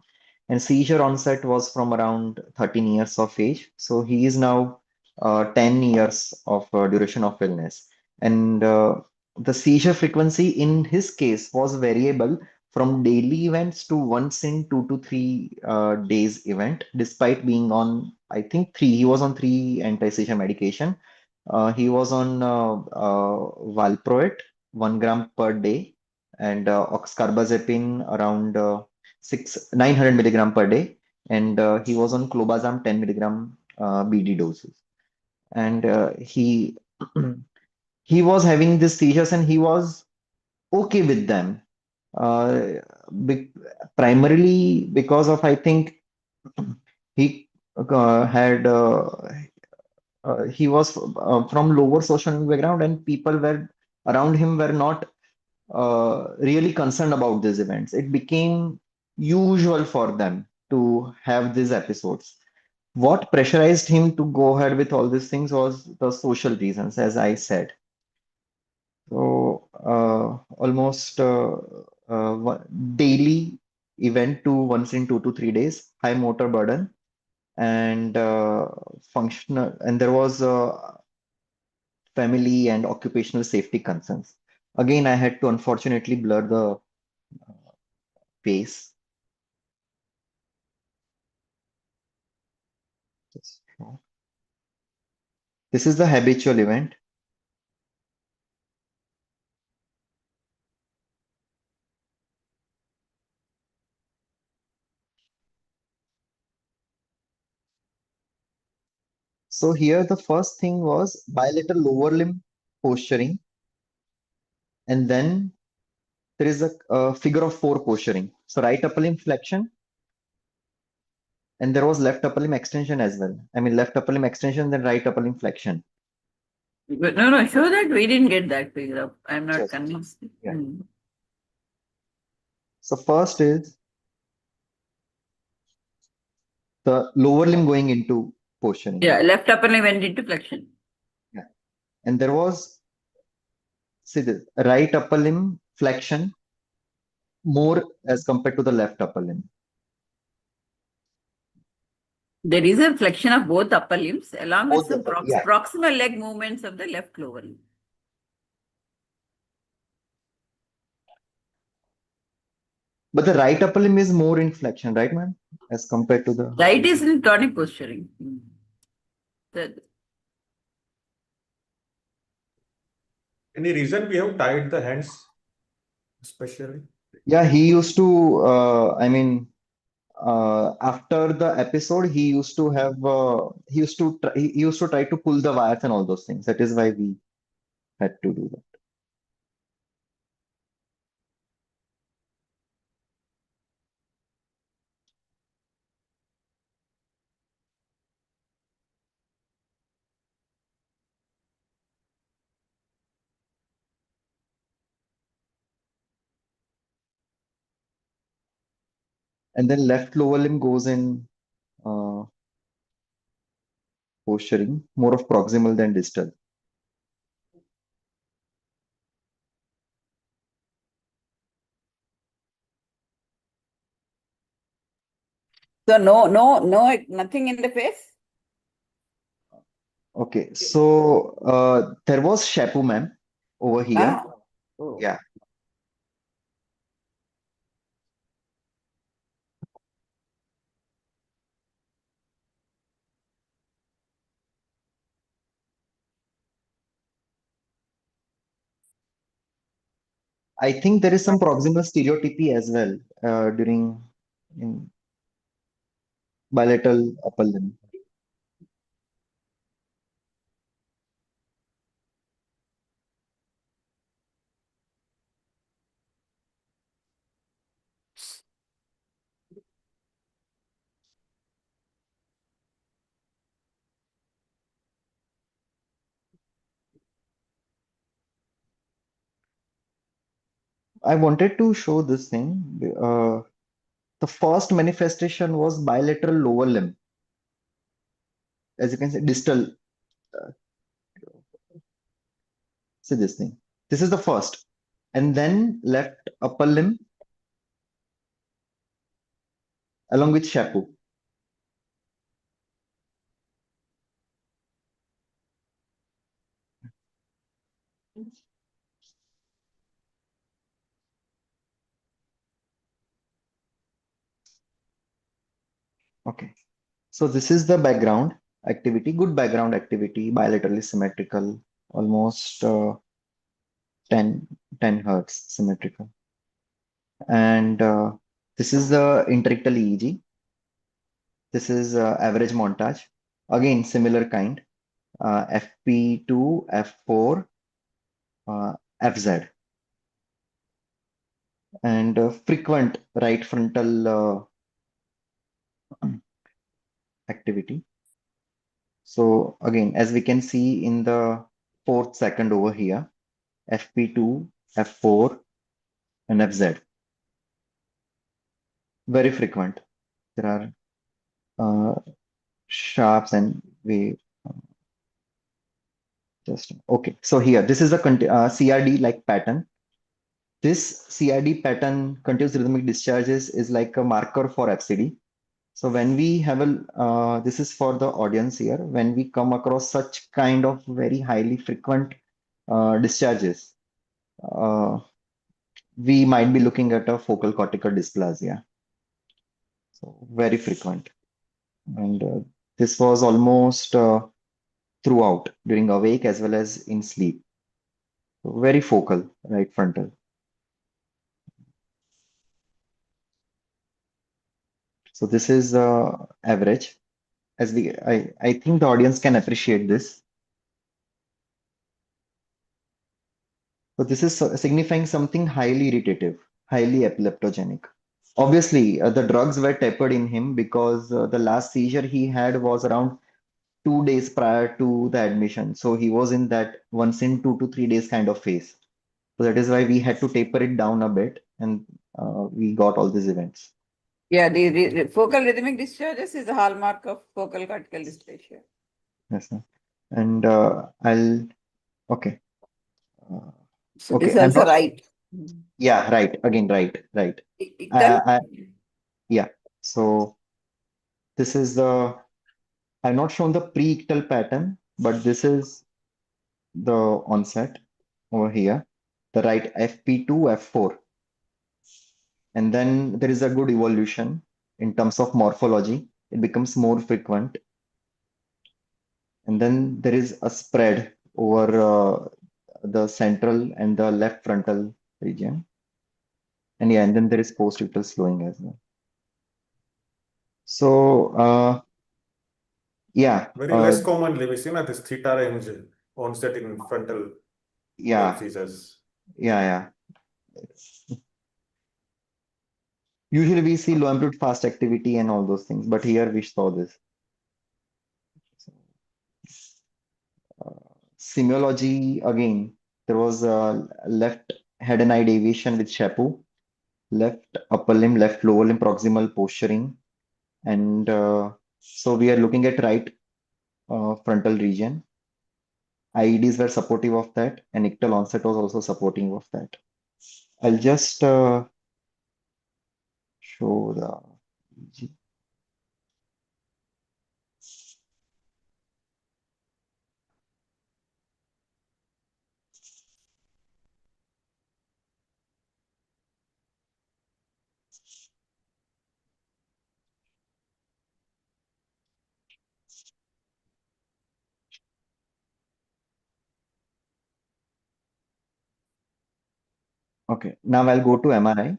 And seizure onset was from around 13 years of age. So he is now 10 years of duration of illness. And the seizure frequency in his case was variable from daily events to once in 2 to 3 days event, despite being on I think three. He was on three anti-seizure medication. He was on valproate, 1 gram per day, and oxcarbazepine around 900 milligram per day, and he was on clobazam 10 milligram BD doses, and he he was having these seizures, and he was okay with them, uh, be primarily because of, I think, he had he was from lower social background, and people were around him were not really concerned about these events. It became usual for them to have these episodes. What pressurized him to go ahead with all these things was the social reasons, as I said. So almost daily event to once in 2 to 3 days, high motor burden, and functional, and there was family and occupational safety concerns. Again, I had to unfortunately blur the face. This is the habitual event. So here the first thing was bilateral lower limb posturing, and then there is a figure of four posturing. So right upper limb flexion, and there was left upper limb extension as well. I mean left upper limb extension, then right upper limb flexion. But no, show that we didn't get that figure up. I'm not Yes. convinced. Yeah. Hmm. So first is the lower limb going into posturing. Yeah, left upper limb went into flexion. Yeah. And there was, see this, right upper limb flexion more as compared to the left upper limb. There is a flexion of both upper limbs along with Both some the, yeah. proximal leg movements of the left lower limb. But the right upper limb is more in flexion, right, ma'am? As compared to the Right is in tonic posturing. The- Any reason we have tied the hands, especially? yeah, he used to I mean after the episode he used to have he used to try to pull the wires and all those things. That is why we had to do that. And then left lower limb goes in uh, posturing, more of proximal than distal. So nothing in the face. Okay, so there was Shapu ma'am over here. Ah. Oh. Yeah. I think there is some proximal stereotypy as well during in bilateral upper limb. I wanted to show this thing. The first manifestation was bilateral lower limb. As you can see, distal. Uh, see this thing. This is the first. And then left upper limb along with Shapu. Okay. So this is the background activity, good background activity, bilaterally symmetrical, almost 10, 10 hertz symmetrical. And this is the interictal EEG. This is average montage. Again, similar kind. FP2, F4, FZ. And frequent right frontal activity. So again, as we can see in the fourth second over here, FP2, F4, and FZ. Very frequent. There are sharps and we just okay. So here, this is a CRD like pattern. This CRD pattern, continuous rhythmic discharges, is like a marker for FCD. So when we have this is for the audience here, when we come across such kind of very highly frequent discharges, uh, we might be looking at a focal cortical dysplasia. So very frequent. And this was almost throughout during awake as well as in sleep. So very focal, right frontal. So this is average. As I think the audience can appreciate this. So this is signifying something highly irritative, highly epileptogenic. Obviously, the drugs were tapered in him because the last seizure he had was around 2 days prior to the admission. So he was in that once in 2 to 3 days kind of phase. So that is why we had to taper it down a bit and we got all these events. Yeah, the focal rhythmic discharges is a hallmark of focal cortical dysplasia. Yes, sir. And okay. So Okay, it's I'm also not, right. yeah, right. Again, right. Then Yeah. So this is I've not shown the pre-ictal pattern, but this is the onset over here. The right FP2, F4. And then there is a good evolution in terms of morphology. It becomes more frequent. And then there is a spread over the central and the left frontal region. And yeah, and then there is post-ictal slowing as well. So yeah, Very less commonly we see this theta range onset in frontal yeah, seizures. yeah. Usually we see low amplitude fast activity and all those things, but here we saw this. Semiology again, there was a left head and eye deviation with Shapu, left upper limb, left lower limb proximal posturing, and so we are looking at right frontal region. IEDs were supportive of that, and ictal onset was also supporting of that. I'll just show the EEG. Okay, now I'll go to MRI.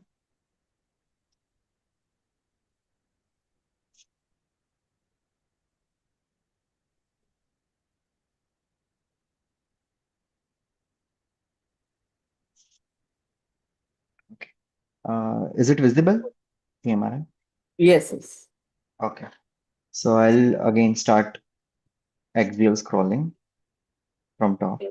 Okay. Is it visible? The MRI? yes. Okay. So I'll again start axial scrolling from top.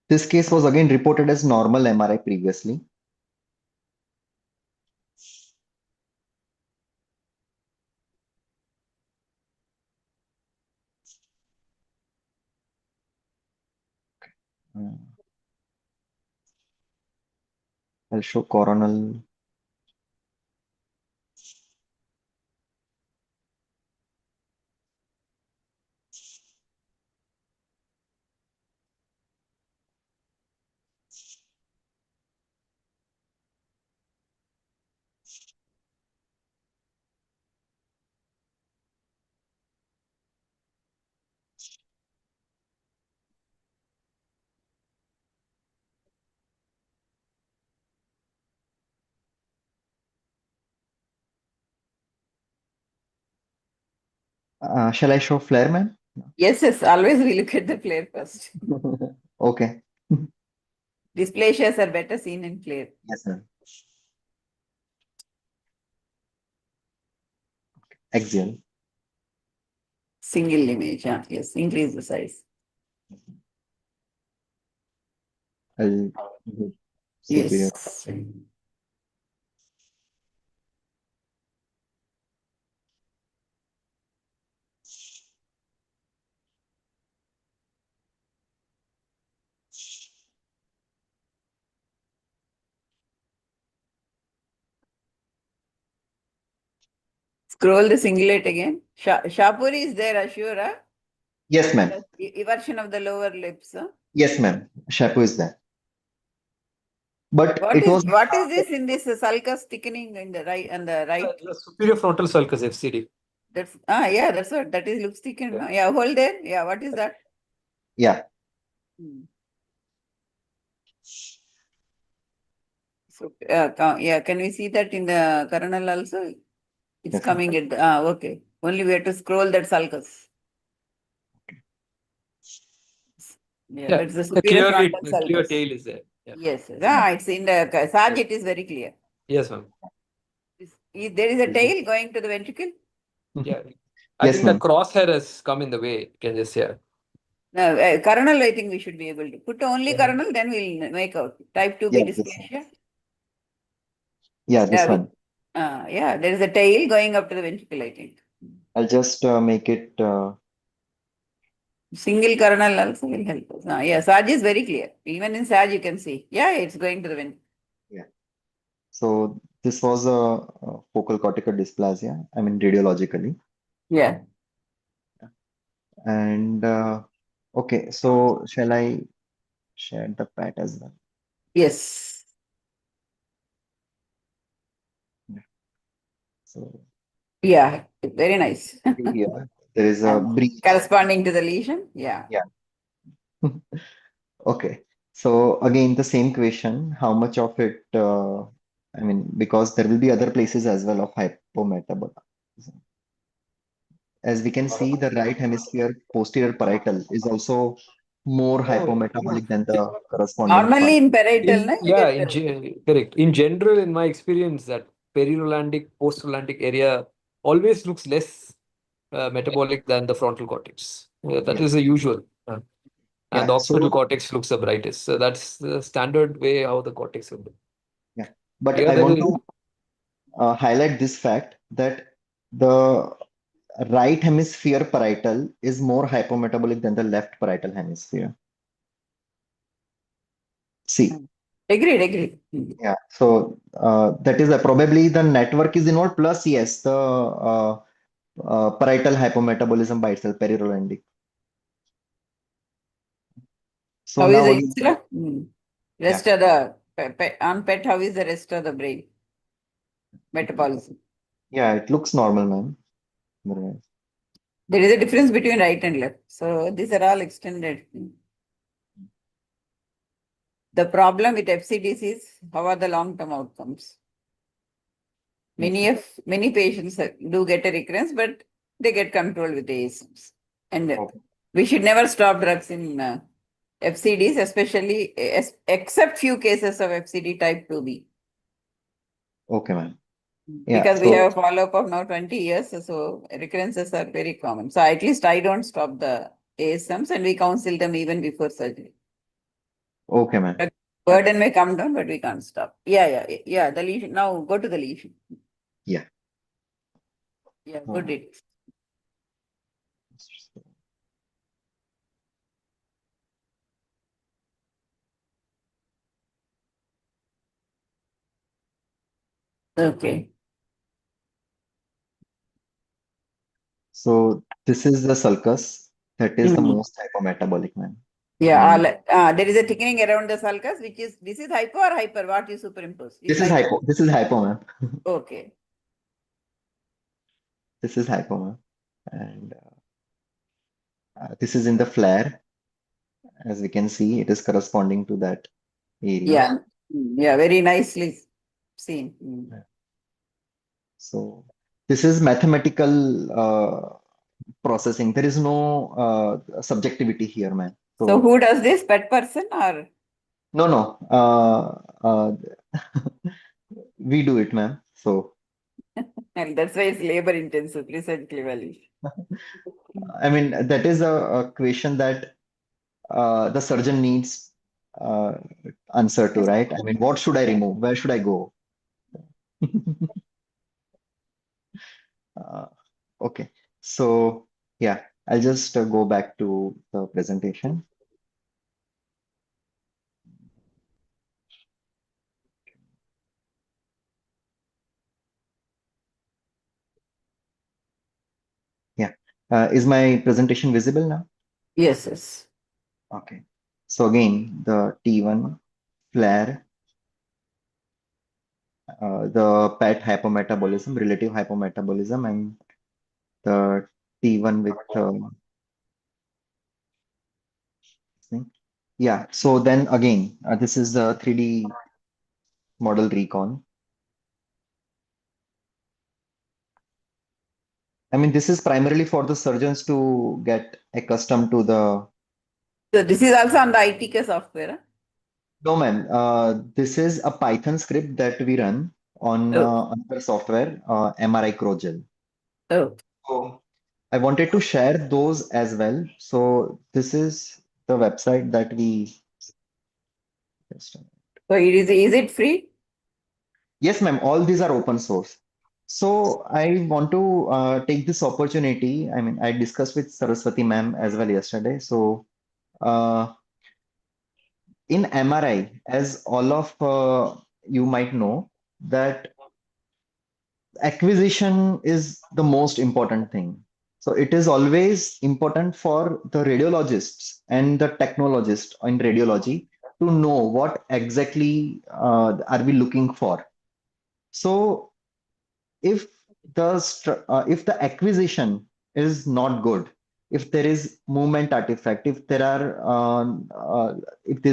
This case was again reported as normal MRI previously. I'll show coronal. Shall I show flare, ma'am? Yes, yes, always we look at the flare first. Okay. Dysplasias are better seen in flare. Yes, ma'am. Axial. Single image, yes, increase the size. I'll superior. Yes. Scroll the singlet again. Shapuri is there, Ashura. Yes, ma'am. Eversion of the lower lips. Yes, ma'am. Shampoo is there. But What it is was this in this sulcus thickening in the right and the right? The superior frontal sulcus FCD. That's yeah, that's what that is looks thickened. Yeah. Yeah, hold there. Yeah, what is that? yeah. So yeah, can we see that in the coronal also? It's Yes, coming at okay. Only we have to scroll that sulcus. Yeah, that's the superior Clearly, frontal clear sulcus. tail is there. Yeah. Yes, it's in the Saj. It is very clear. Yes, ma'am. There is a tail going to the ventricle. Yeah. I Yes, think the ma'am. crosshair has come in the way. You can just hear. No, coronal, I think we should be able to put only Yeah. coronal, then we'll make out. Type 2B Yeah, this one. dysplasia. Yeah, this Yeah, one. yeah, there is a tail going up to the ventricle, I think. I'll just make it. Single coronal also will help us. Yeah, Saj is very clear. Even in Saj, you can see. Yeah, it's going to the ventricle. Yeah. So this was a focal cortical dysplasia. I mean, radiologically. Yeah. And okay, so shall I share the PAT as well? Yes. So Yeah, very nice. here there is a And breach. corresponding to the lesion. Yeah. Yeah. Okay. So again, the same question, how much of it, I mean, because there will be other places as well of hypometabolism. As we can see, the right hemisphere posterior parietal is also more hypometabolic than the corresponding Normally part. in parietal, no, you Yeah, get correct. In general, in my experience, that perirolandic, post-rolandic area always looks less metabolic than the frontal cortex. That Yeah. is the usual. And the Yeah. occipital So cortex looks the brightest. So that's the standard way how the cortex will look. yeah, but Here I there want is, to highlight this fact that the right hemisphere parietal is more hypometabolic than the left parietal hemisphere. See, agreed. yeah. So that is probably the network is involved. Plus, yes, the parietal hypometabolism by itself, perirolandic. So How is now the again, insula? Rest of the on PET, how is the rest of the brain metabolism? yeah, it looks normal, man. Otherwise, There is a difference between right and left. So these are all extended. The problem with FCDs is how are the long-term outcomes? yes. Many patients do get a recurrence, but they get controlled with ASMs. And Okay. we should never stop drugs in FCDs, especially except few cases of FCD type 2B. Okay, man. Yeah. Because we So have a follow-up of now 20 years, so recurrences are very common. So at least I don't stop the ASMs and we counsel them even before surgery. okay, man. But burden may come down, but we can't stop. Yeah. The lesion. Now go to the lesion. Yeah. Yeah, good it. Okay. So this is the sulcus. That is the Mhm. most hypometabolic man. Yeah, And there is a thickening around the sulcus, which is, this is hypo or hyper? What you superimpose? this is hypo. This is hypo, ma'am. Okay. This is hypo, ma'am. And this is in the flare. As we can see, it is corresponding to that area. Yeah. Yeah, very nicely seen. So this is mathematical processing. There is no subjectivity here, man. So who does this? Pet person or? No. We do it, ma'am. So And that's why it's labor intensive, listen clearly. I mean that is a question that the surgeon needs answer to, right? I mean, what should I remove? Where should I go? Uh, okay, so yeah, I'll just go back to the presentation. Yeah, is my presentation visible now? Yes. Okay, so again, the T1 flare, the PET hypometabolism, relative hypometabolism, and the T1 with yeah. So then again, this is the 3D model recon. I mean, this is primarily for the surgeons to get accustomed to the. So this is also on the ITK software. Huh? No, ma'am. This is a Python script that we run on another software, MRI Crogel. Oh. So I wanted to share those as well. So this is the website that we. So is it free? Yes, ma'am. All these are open source. So I want to take this opportunity. I mean, I discussed with Saraswati ma'am as well yesterday. So in MRI, as all of you might know, that acquisition is the most important thing. So it is always important for the radiologists and the technologists in radiology to know what exactly are we looking for. So if if the acquisition is not good, if there is movement artifact, if these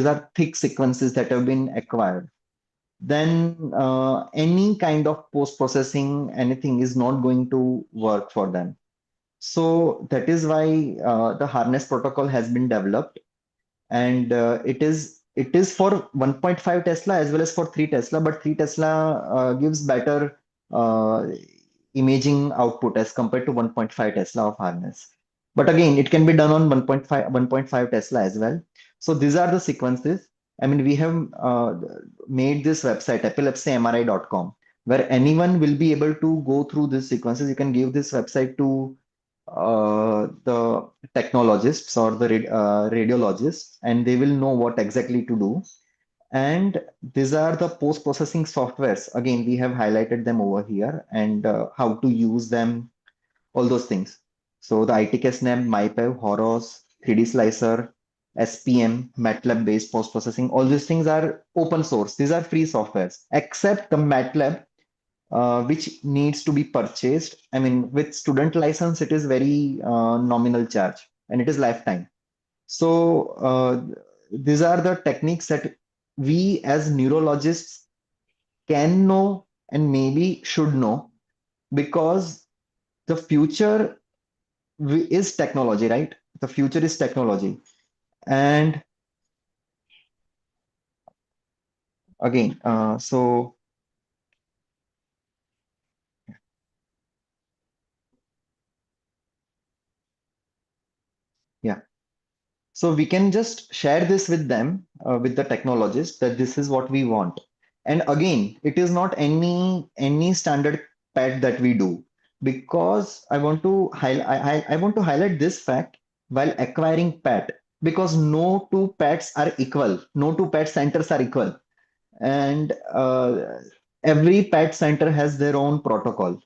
are thick sequences that have been acquired, then any kind of post processing, anything is not going to work for them. So that is why the harness protocol has been developed, and it is for 1.5 Tesla as well as for 3 Tesla, but 3 Tesla gives better uh, imaging output as compared to 1.5 Tesla of harness. But again, it can be done on 1.5 Tesla as well. So these are the sequences. I mean, we have made this website, epilepsymri.com, where anyone will be able to go through these sequences. You can give this website to the technologists or the radiologists, and they will know what exactly to do. And these are the post processing softwares. Again, we have highlighted them over here and how to use them, all those things. So the ITK Snap, MyPev, Horos, 3D Slicer, SPM, MATLAB based post processing, all these things are open source. These are free softwares, except the MATLAB, which needs to be purchased. I mean, with student license, it is very nominal charge and it is lifetime. So these are the techniques that we as neurologists can know and maybe should know, because the future is technology, right? The future is technology. And again, yeah. So we can just share this with them, with the technologists, that this is what we want. And again, it is not any standard pet that we do, because I want to highlight this fact while acquiring pet, because no two pets are equal, no two pet centers are equal, and every PET center has their own protocol.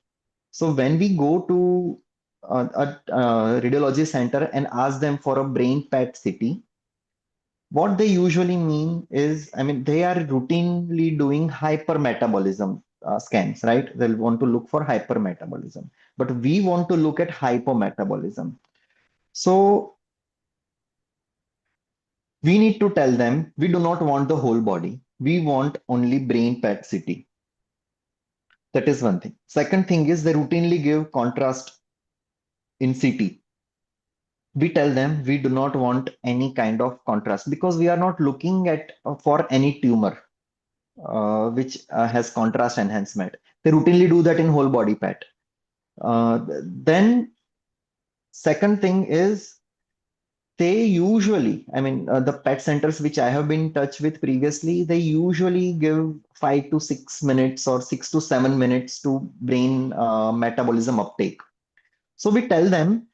So when we go to a radiology center and ask them for a brain PET CT, what they usually mean is, I mean, they are routinely doing hypermetabolism scans, right? They'll want to look for hypermetabolism, but we want to look at hypometabolism. So we need to tell them we do not want the whole body. We want only brain PET CT. That is one thing. Second thing is they routinely give contrast in CT. We tell them we do not want any kind of contrast because we are not looking at for any tumor which has contrast enhancement. They routinely do that in whole body PET. Then second thing is they usually, I mean, the PET centers which I have been in touch with previously, they usually give 5 to 6 minutes or 6 to 7 minutes to brain metabolism uptake. So we tell them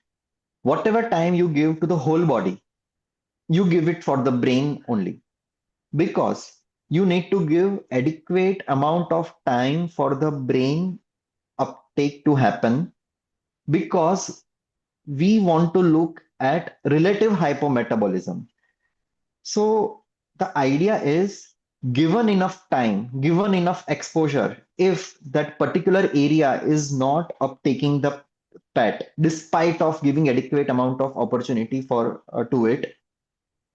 whatever time you give to the whole body, you give it for the brain only because you need to give adequate amount of time for the brain uptake to happen because we want to look at relative hypometabolism. So the idea is given enough time, given enough exposure, if that particular area is not uptaking the PET, despite of giving adequate amount of opportunity for to it,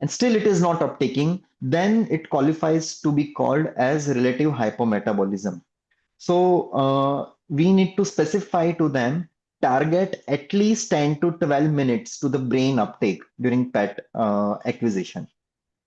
and still it is not uptaking, then it qualifies to be called as relative hypometabolism. So we need to specify to them target at least 10 to 12 minutes to the brain uptake during PET acquisition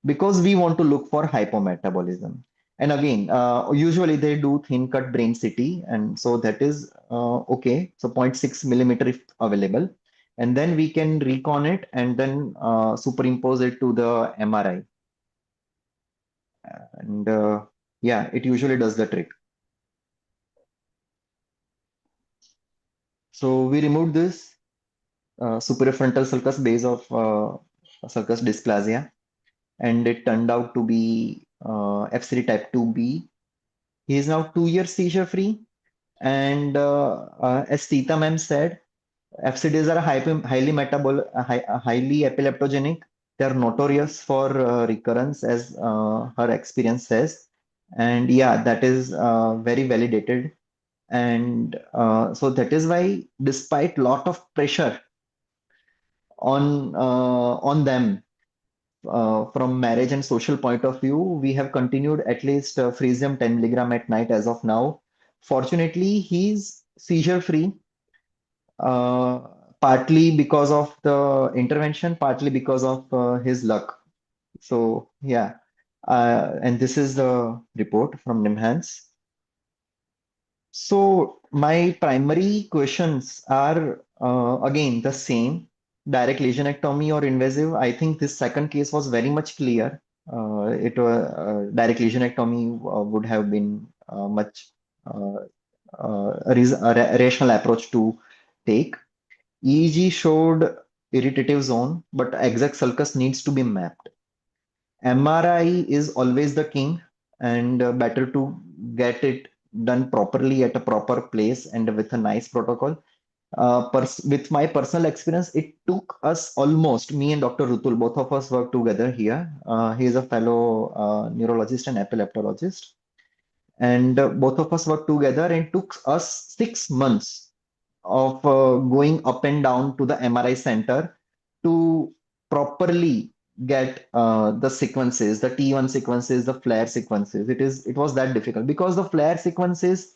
because we want to look for hypometabolism. And again, usually they do thin cut brain CT, and so that is okay. So 0.6 millimeter if available. And then we can recon it and then superimpose it to the MRI. And yeah, it usually does the trick. So we removed this superfrontal sulcus base of sulcus dysplasia, and it turned out to be FCD type 2B. He is now 2 years seizure free. And as Sita ma'am said, FCDs are highly epileptogenic. They are notorious for recurrence, as her experience says. And yeah, that is very validated. And so that is why, despite lot of pressure on them from marriage and social point of view, we have continued at least frisium 10 milligram at night as of now. Fortunately, he's seizure free, uh, partly because of the intervention, partly because of his luck. So yeah, and this is the report from NIMHANS. So my primary questions are again the same: direct lesionectomy or invasive. I think this second case was very much clear. It direct lesionectomy would have been much a rational approach to take. EEG showed irritative zone, but exact sulcus needs to be mapped. MRI is always the king, and better to get it done properly at a proper place and with a nice protocol. With my personal experience, it took us almost, me and Dr. Rutul, both of us work together here. He is a fellow neurologist and epileptologist. And both of us worked together and took us 6 months of going up and down to the MRI center to properly get the sequences, the T1 sequences, the flare sequences. It was that difficult because the flare sequences,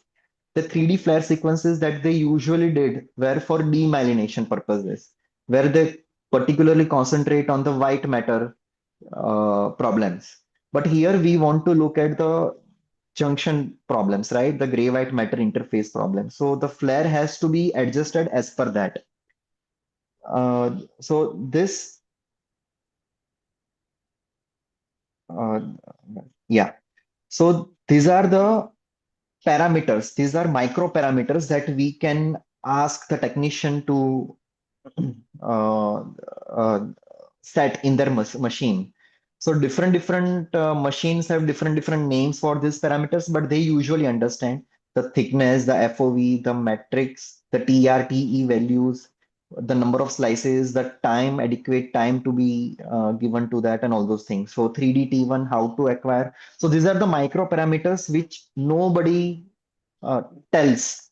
the 3D flare sequences that they usually did were for demyelination purposes, where they particularly concentrate on the white matter problems. But here we want to look at the junction problems, right? The gray white matter interface problem. So the flare has to be adjusted as per that. So this, uh, yeah. So these are the parameters. These are micro parameters that we can ask the technician to uh, set in their machine. So different machines have different names for these parameters, but they usually understand the thickness, the FOV, the metrics, the TRTE values, the number of slices, the time, adequate time to be given to that, and all those things. So 3D T1, how to acquire. So these are the micro parameters which nobody tells.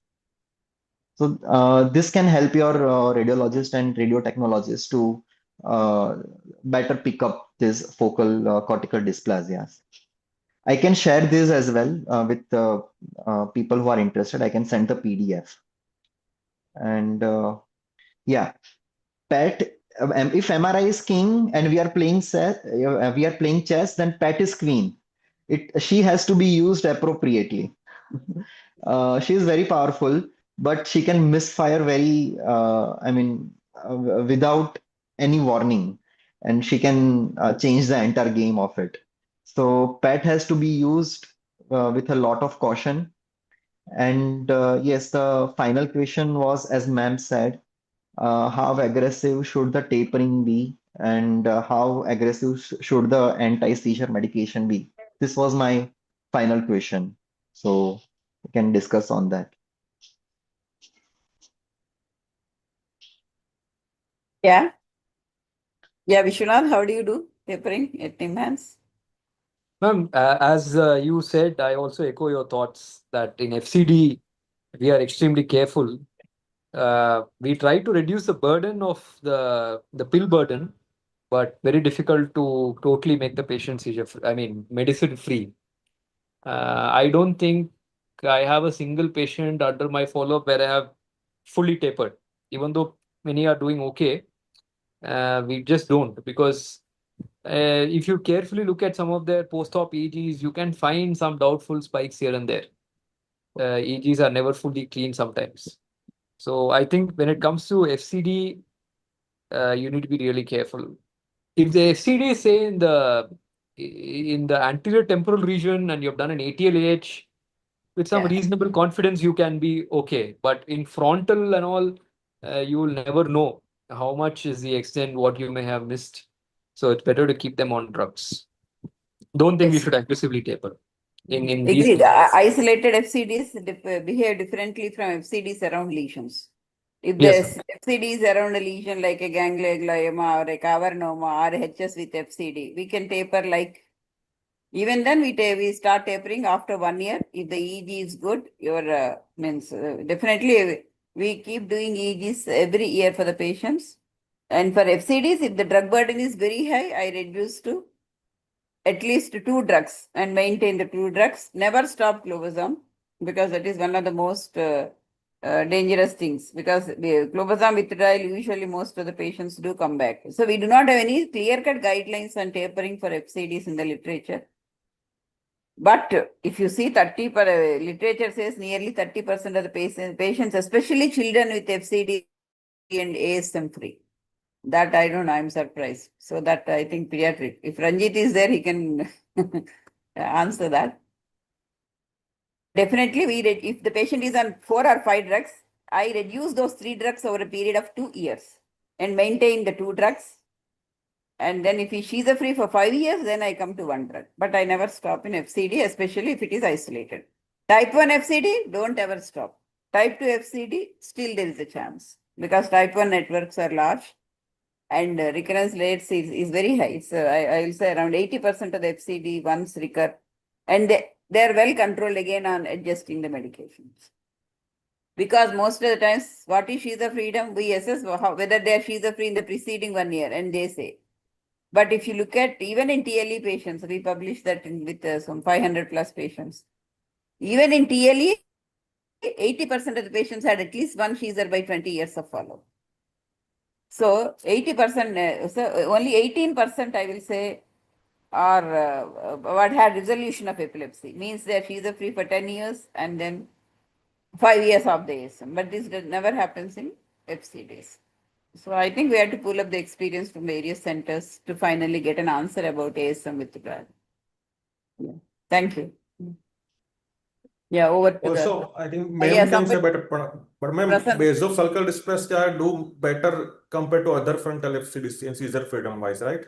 So this can help your radiologist and radio technologist to better pick up this focal cortical dysplasias. I can share this as well with people who are interested. I can send the PDF. And yeah, Pet. If MRI is king and we are playing chess, then Pet is queen. She has to be used appropriately. She is very powerful, but she can misfire without any warning, and she can change the entire game of it. So PET has to be used with a lot of caution. And yes, the final question was, as ma'am said, how aggressive should the tapering be, and how aggressive should the anti-seizure medication be? This was my final question. So we can discuss on that. Yeah. Yeah, Vishwanath, how do you do tapering at Tim's? Ma'am, as you said, I also echo your thoughts that in FCD, we are extremely careful. We try to reduce the burden of the pill burden, but very difficult to totally make the patient medicine free. I don't think I have a single patient under my follow-up where I have fully tapered, even though many are doing okay. We just don't, because if you carefully look at some of their post-op EEGs, you can find some doubtful spikes here and there. EEGs are never fully clean sometimes. So I think when it comes to FCD, you need to be really careful. If the FCD is say in the anterior temporal region and you've done an ATLAH, with some Yeah. reasonable confidence, you can be okay. But in frontal and all, you will never know how much is the extent what you may have missed. So it's better to keep them on drugs. Don't think we Yes. should aggressively taper in these Agreed. cases. Isolated FCDs behave differently from FCDs around lesions. If Yes, the FCD is around a lesion like a ganglioglioma or a cavernoma or HS with FCD, we can taper like, even then we start tapering after 1 year. If the EEG is good, definitely we keep doing EEGs every year for the patients. And for FCDs, if the drug burden is very high, I reduce to at least 2 drugs and maintain the 2 drugs. Never stop clobazam, because that is one of the most dangerous things, because the clobazam withdrawal, usually most of the patients do come back. So we do not have any clear-cut guidelines on tapering for FCDs in the literature. But if you see literature says nearly 30% of the patients, especially children with FCD and ASM free. That I don't know, I'm surprised. So that I think pediatric. If Ranjit is there, he can answer that. Definitely, if the patient is on 4 or 5 drugs, I reduce those 3 drugs over a period of 2 years and maintain the 2 drugs. And then if she's free for 5 years, then I come to 1 drug. But I never stop in FCD, especially if it is isolated. Type 1 FCD, don't ever stop. Type 2 FCD, still there is a chance, because type 1 networks are large and recurrence rates is very high. It's I will say around 80% of the FCD once recur, and they're well controlled again on adjusting the medications. Because most of the times, what is freedom? We assess whether they are free in the preceding 1 year, and they say. But if you look at even in TLE patients, we published that with some 500 plus patients. Even in TLE, 80% of the patients had at least one Caesar by 20 years of follow. So 80%, so only 18%, I will say, are what had resolution of epilepsy. Means that free for 10 years and then 5 years of the ASM. But this never happens in FCDs. So I think we have to pull up the experience from various centers to finally get an answer about ASM withdrawal. Yeah. Thank you. Yeah, over to Also, I think yeah, ma'am can say somebody- better, but ma'am, Prasanth. vasosulcal dysplasia do better compared to other frontal FCDs in seizure freedom wise, right?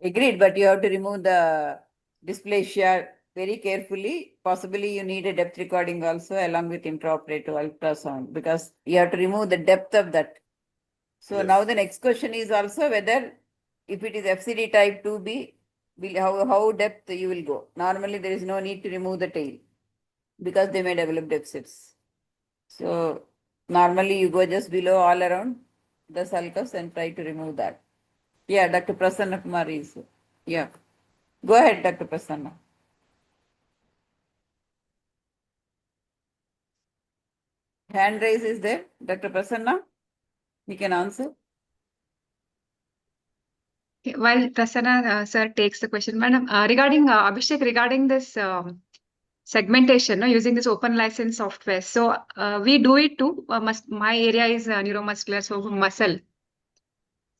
Agreed, but you have to remove the dysplasia very carefully. Possibly you need a depth recording also along with intraoperative ultrasound because you have to remove the depth of that. So Yes. now the next question is also whether if it is FCD type 2B, how depth you will go. Normally there is no need to remove the tail because they may develop deficits. So normally you go just below all around the sulcus and try to remove that. Yeah, Dr. Prasanna Kumar is, yeah. Go ahead, Dr. Prasanna. Hand raise is there, Dr. Prasanna? You can answer. Okay, while Prasanna sir takes the question, madam, regarding Abhishek, regarding this segmentation, no, using this open license software. So we do it too. My area is neuromuscular, so muscle.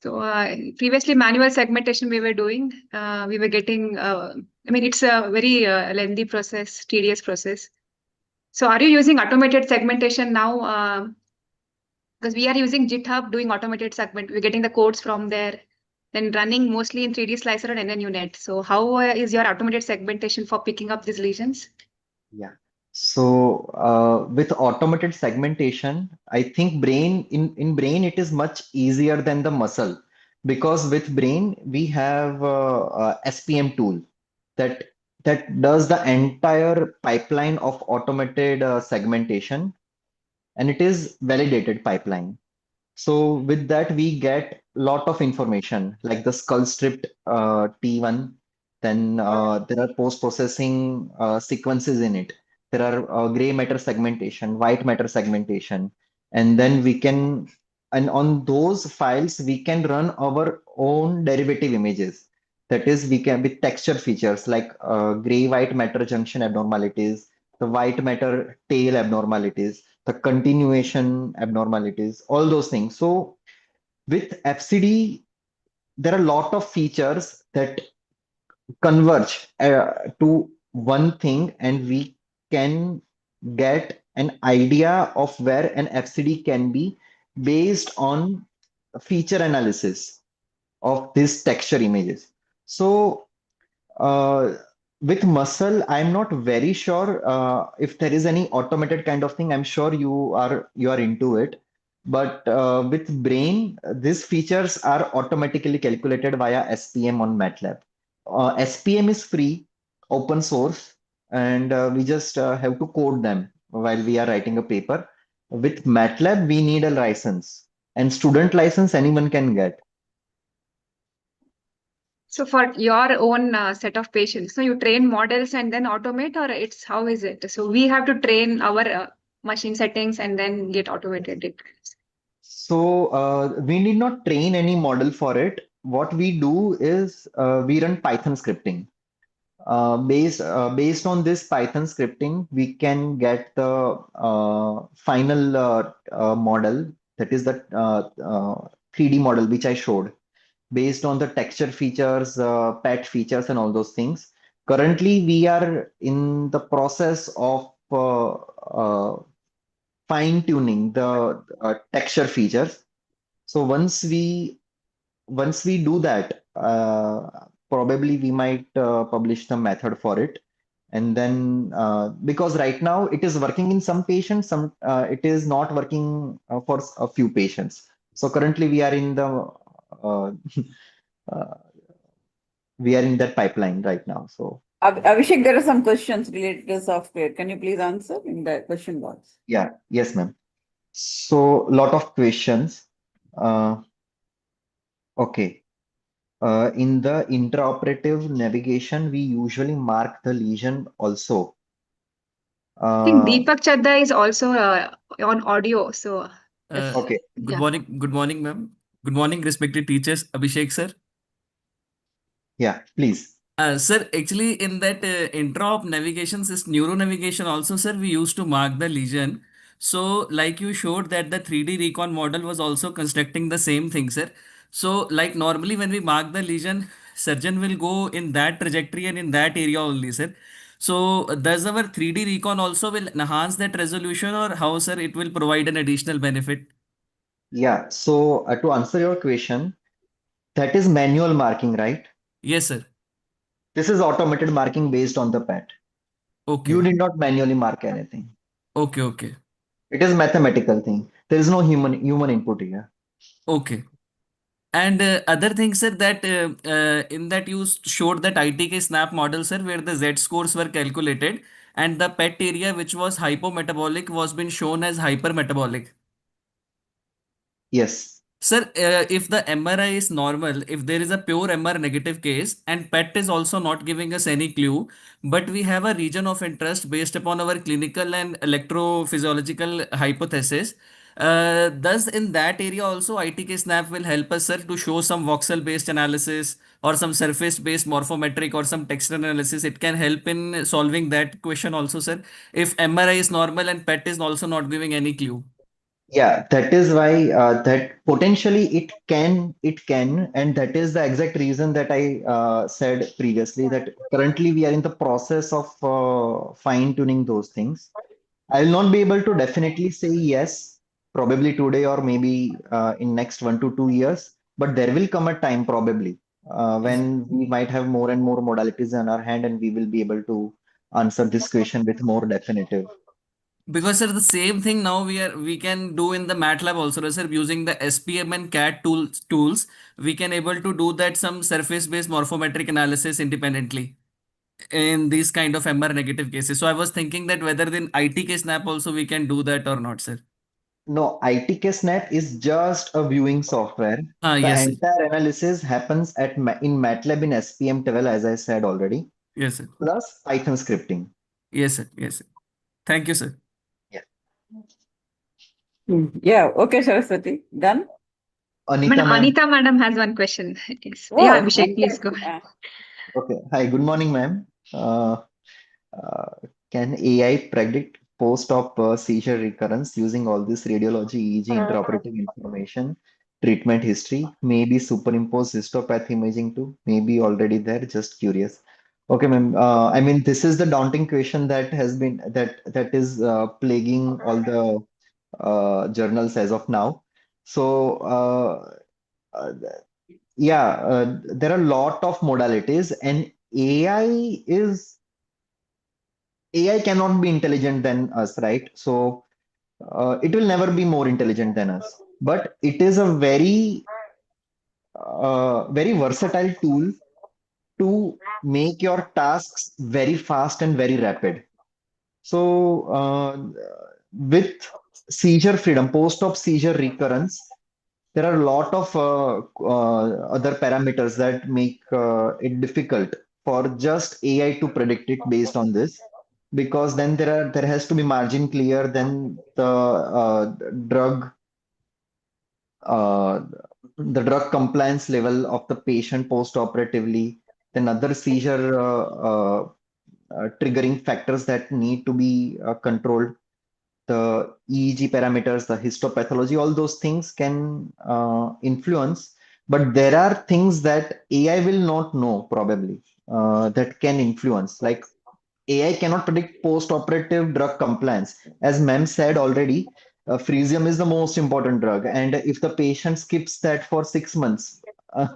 So previously manual segmentation we were doing. We were getting. I mean, it's a very lengthy process, tedious process. So are you using automated segmentation now? Because we are using GitHub doing automated segment. We're getting the codes from there, then running mostly in 3D Slicer and NNUnet. So how is your automated segmentation for picking up these lesions? Yeah. So with automated segmentation, I think in brain it is much easier than the muscle because with brain we have SPM tool that that does the entire pipeline of automated segmentation, and it is validated pipeline. So with that, we get lot of information like the skull stripped T1. Then there are post-processing sequences in it. There are gray matter segmentation, white matter segmentation, and then we can, and on those files, we can run our own derivative images. That is, we can with texture features like gray-white matter junction abnormalities, the white matter tail abnormalities, the continuation abnormalities, all those things. So with FCD, there are a lot of features that converge to one thing, and we can get an idea of where an FCD can be based on feature analysis of these texture images. So uh, with muscle, I'm not very sure if there is any automated kind of thing. I'm sure you are into it, but with brain, these features are automatically calculated via SPM on MATLAB. SPM is free, open source, and we just have to code them while we are writing a paper. With MATLAB, we need a license, and student license anyone can get. So for your own set of patients, so you train models and then automate, or it's how is it? So we have to train our machine settings and then get automated. So we need not train any model for it. What we do is we run Python scripting. Based on this Python scripting, we can get the final model, that is the 3D model which I showed, based on the texture features, pet features, and all those things. Currently, we are in the process of fine tuning the texture features. So once we do that, probably we might publish the method for it. And then because right now it is working in some patients, some it is not working for a few patients. So currently uh, uh, we are in that pipeline right now. So Abhishek, there are some questions related to software. Can you please answer in the question box? yeah, yes, ma'am. So lot of questions. Okay. In the intraoperative navigation, we usually mark the lesion also. I think Uh, Deepak Chadda is also on audio. So okay. Good yeah. morning, ma'am. Good morning, respected teachers. Abhishek, sir. Yeah, please. Sir, actually, in that intra of navigation, this neuro navigation also, sir, we used to mark the lesion. So, like you showed that the 3D recon model was also constructing the same thing, sir. So, like normally when we mark the lesion, surgeon will go in that trajectory and in that area only, sir. So, does our 3D recon also will enhance that resolution, or how, sir, it will provide an additional benefit? Yeah. So to answer your question, that is manual marking, right? Yes, sir. This is automated marking based on the PET. You Okay. did not manually mark anything. Okay. Okay. It is mathematical thing. There is no human input here. Okay. And other things, sir, that in that you showed that ITK SNAP model, sir, where the Z scores were calculated and the PET area, which was hypometabolic, was been shown as hypermetabolic. Yes. Sir, if the MRI is normal, if there is a pure MR negative case and PET is also not giving us any clue, but we have a region of interest based upon our clinical and electrophysiological hypothesis, thus in that area also ITK snap will help us, sir, to show some voxel based analysis or some surface based morphometric or some texture analysis. It can help in solving that question also, sir, if MRI is normal and PET is also not giving any clue. Yeah, that is why that potentially it can, and that is the exact reason that I said previously that currently we are in the process of fine-tuning those things. I will not be able to definitely say yes, probably today or maybe in next 1 to 2 years, but there will come a time probably when we might have more and more modalities in our hand and we will be able to answer this question with more definitive. Because sir, the same thing now we can do in the MATLAB also, sir, using the SPM and CAD tools, we can able to do that some surface based morphometric analysis independently in these kind of MR negative cases. So I was thinking that whether in ITK snap also we can do that or not, sir. No, ITKSnet is just a viewing software. Ah, The yes, sir. entire analysis happens in MATLAB in SPM 12, as I said already, Yes, sir. plus Python scripting. Yes, sir. Yes, sir. Thank you, sir. Yeah. Yeah, okay, Saraswati. Done? Anita Madam, ma'am. Anita madam has one question. Yes. Oh, Yeah, Abhishek, please go. Okay. Hi, good morning, ma'am. Uh, can AI predict post-op seizure recurrence using all this radiology, EEG, intraoperative information, treatment history, maybe superimpose histopathy imaging too, maybe already there, just curious. Okay, ma'am. I mean, this is the daunting question that has been that is plaguing all the journals as of now. So, uh, yeah, there are a lot of modalities, and AI is AI cannot be intelligent than us, right? So it will never be more intelligent than us. But it is a very versatile tool to make your tasks very fast and very rapid. So with seizure freedom, post-op seizure recurrence, there are a lot of other parameters that make it difficult for just AI to predict it based on this, because then there has to be margin clear, then uh, the drug compliance level of the patient post-operatively, then other seizure triggering factors that need to be controlled, the EEG parameters, the histopathology, all those things can influence, but there are things that AI will not know probably that can influence. Like AI cannot predict post-operative drug compliance. As ma'am said already, frisium is the most important drug, and if the patient skips that for 6 months uh,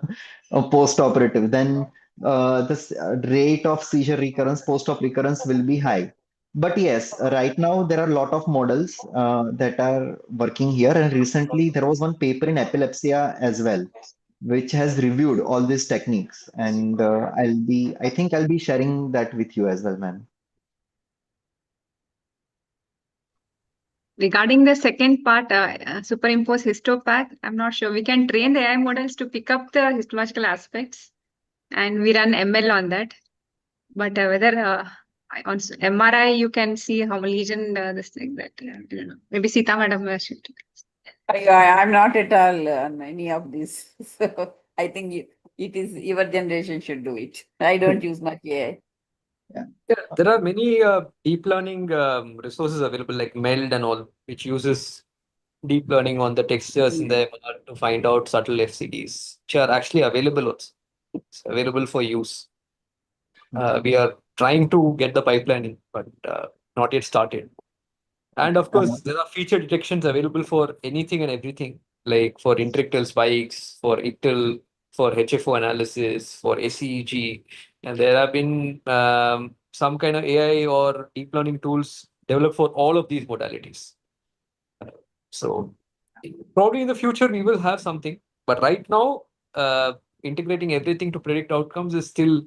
post-operative, then the rate of seizure recurrence, post-op recurrence will be high. But yes, right now there are a lot of models that are working here, and recently there was one paper in epilepsy as well, which has reviewed all these techniques, and I think I'll be sharing that with you as well, ma'am. Regarding the second part, superimpose histopath, I'm not sure. We can train the AI models to pick up the histological aspects, and we run ML on that. But whether on MRI you can see how lesion this thing that I don't know. Maybe Sita madam should. I'm not at all on any of this. So I think it is your generation should do it. I don't use much AI. There are many deep learning resources available, like MELD and all, which uses deep learning on the textures in the MR to find out subtle FCDs, which are actually available also. It's available for use. We are trying to get the pipeline in, but not yet started. And of course, there are feature detections available for anything and everything, like for intrictal spikes, for ictal, for HFO analysis, for SEEG, and there have been some kind of AI or deep learning tools developed for all of these modalities. So probably in the future we will have something, but right now integrating everything to predict outcomes is still,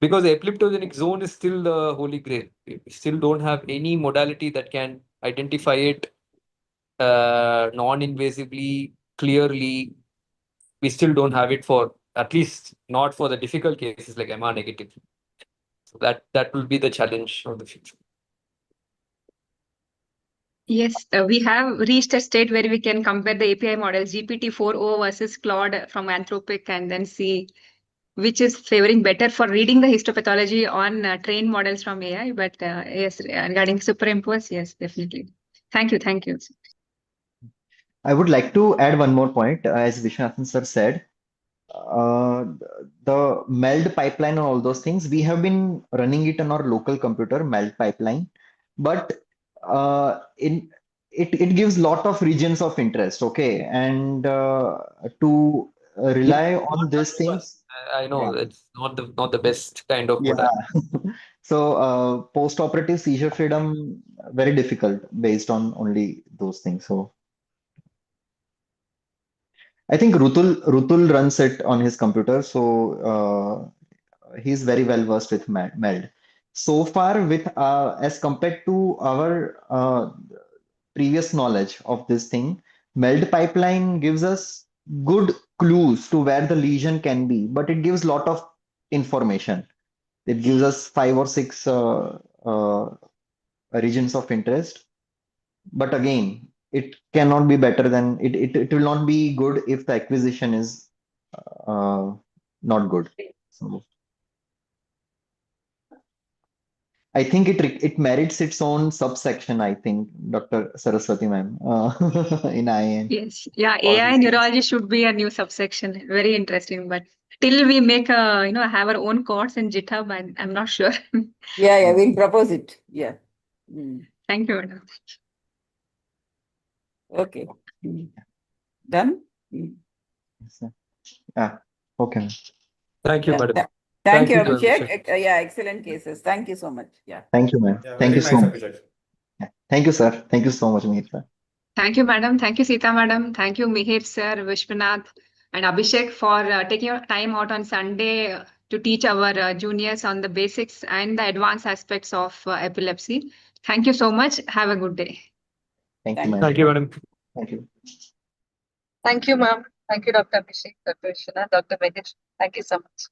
because the epileptogenic zone is still the holy grail. We still don't have any modality that can identify it non-invasively, clearly. We still don't have it for, at least not for the difficult cases like MR negative. So that will be the challenge of the future. Yes, we have reached a state where we can compare the API models GPT-4o versus Claude from Anthropic and then see which is favoring better for reading the histopathology on trained models from AI. But yes, regarding superimpose, yes, definitely. Thank you. Thank you. I would like to add one more point. As Viswanathan sir said, the MELD pipeline and all those things, we have been running it on our local computer, MELD pipeline, but it gives lot of regions of interest, okay, and to rely on these things. I know it's not the best kind of Yeah. modality. So post-operative seizure freedom, very difficult based on only those things. So I think Rutul runs it on his computer, so he's very well versed with MELD. So far, with as compared to our previous knowledge of this thing, MELD pipeline gives us good clues to where the lesion can be, but it gives lot of information. It gives us 5 or 6 regions of interest, but again, it cannot be better than it will not be good if the acquisition is not good. So I think it merits its own subsection, I think, Dr. Saraswati ma'am, in IN. Yes, yeah, AI neurology should be a new subsection. Very interesting, but till we make have our own codes in GitHub, I'm not sure. Yeah, we'll propose it. Yeah. Thank you, madam. Okay. Done? Yeah. Okay. Thank you, Yeah. madam. Thank you, Thank you, Abhishek. Yeah, excellent cases. Thank you so much. Yeah. Thank you, ma'am. Yeah, Thank you very so nice, much. Abhishek. Yeah. Thank you, sir. Thank you so much, Mihir sir. Thank you, madam. Thank you, Sita madam. Thank you, Mihir sir, Vishwanath, and Abhishek for taking your time out on Sunday to teach our juniors on the basics and the advanced aspects of epilepsy. Thank you so much. Have a good day. Thank you, Thank ma'am. Thank you, madam. Thank you. Thank you, ma'am. Thank you, Dr. Abhishek, Dr. Vishwanath, Dr. Vegesh. Thank you so much.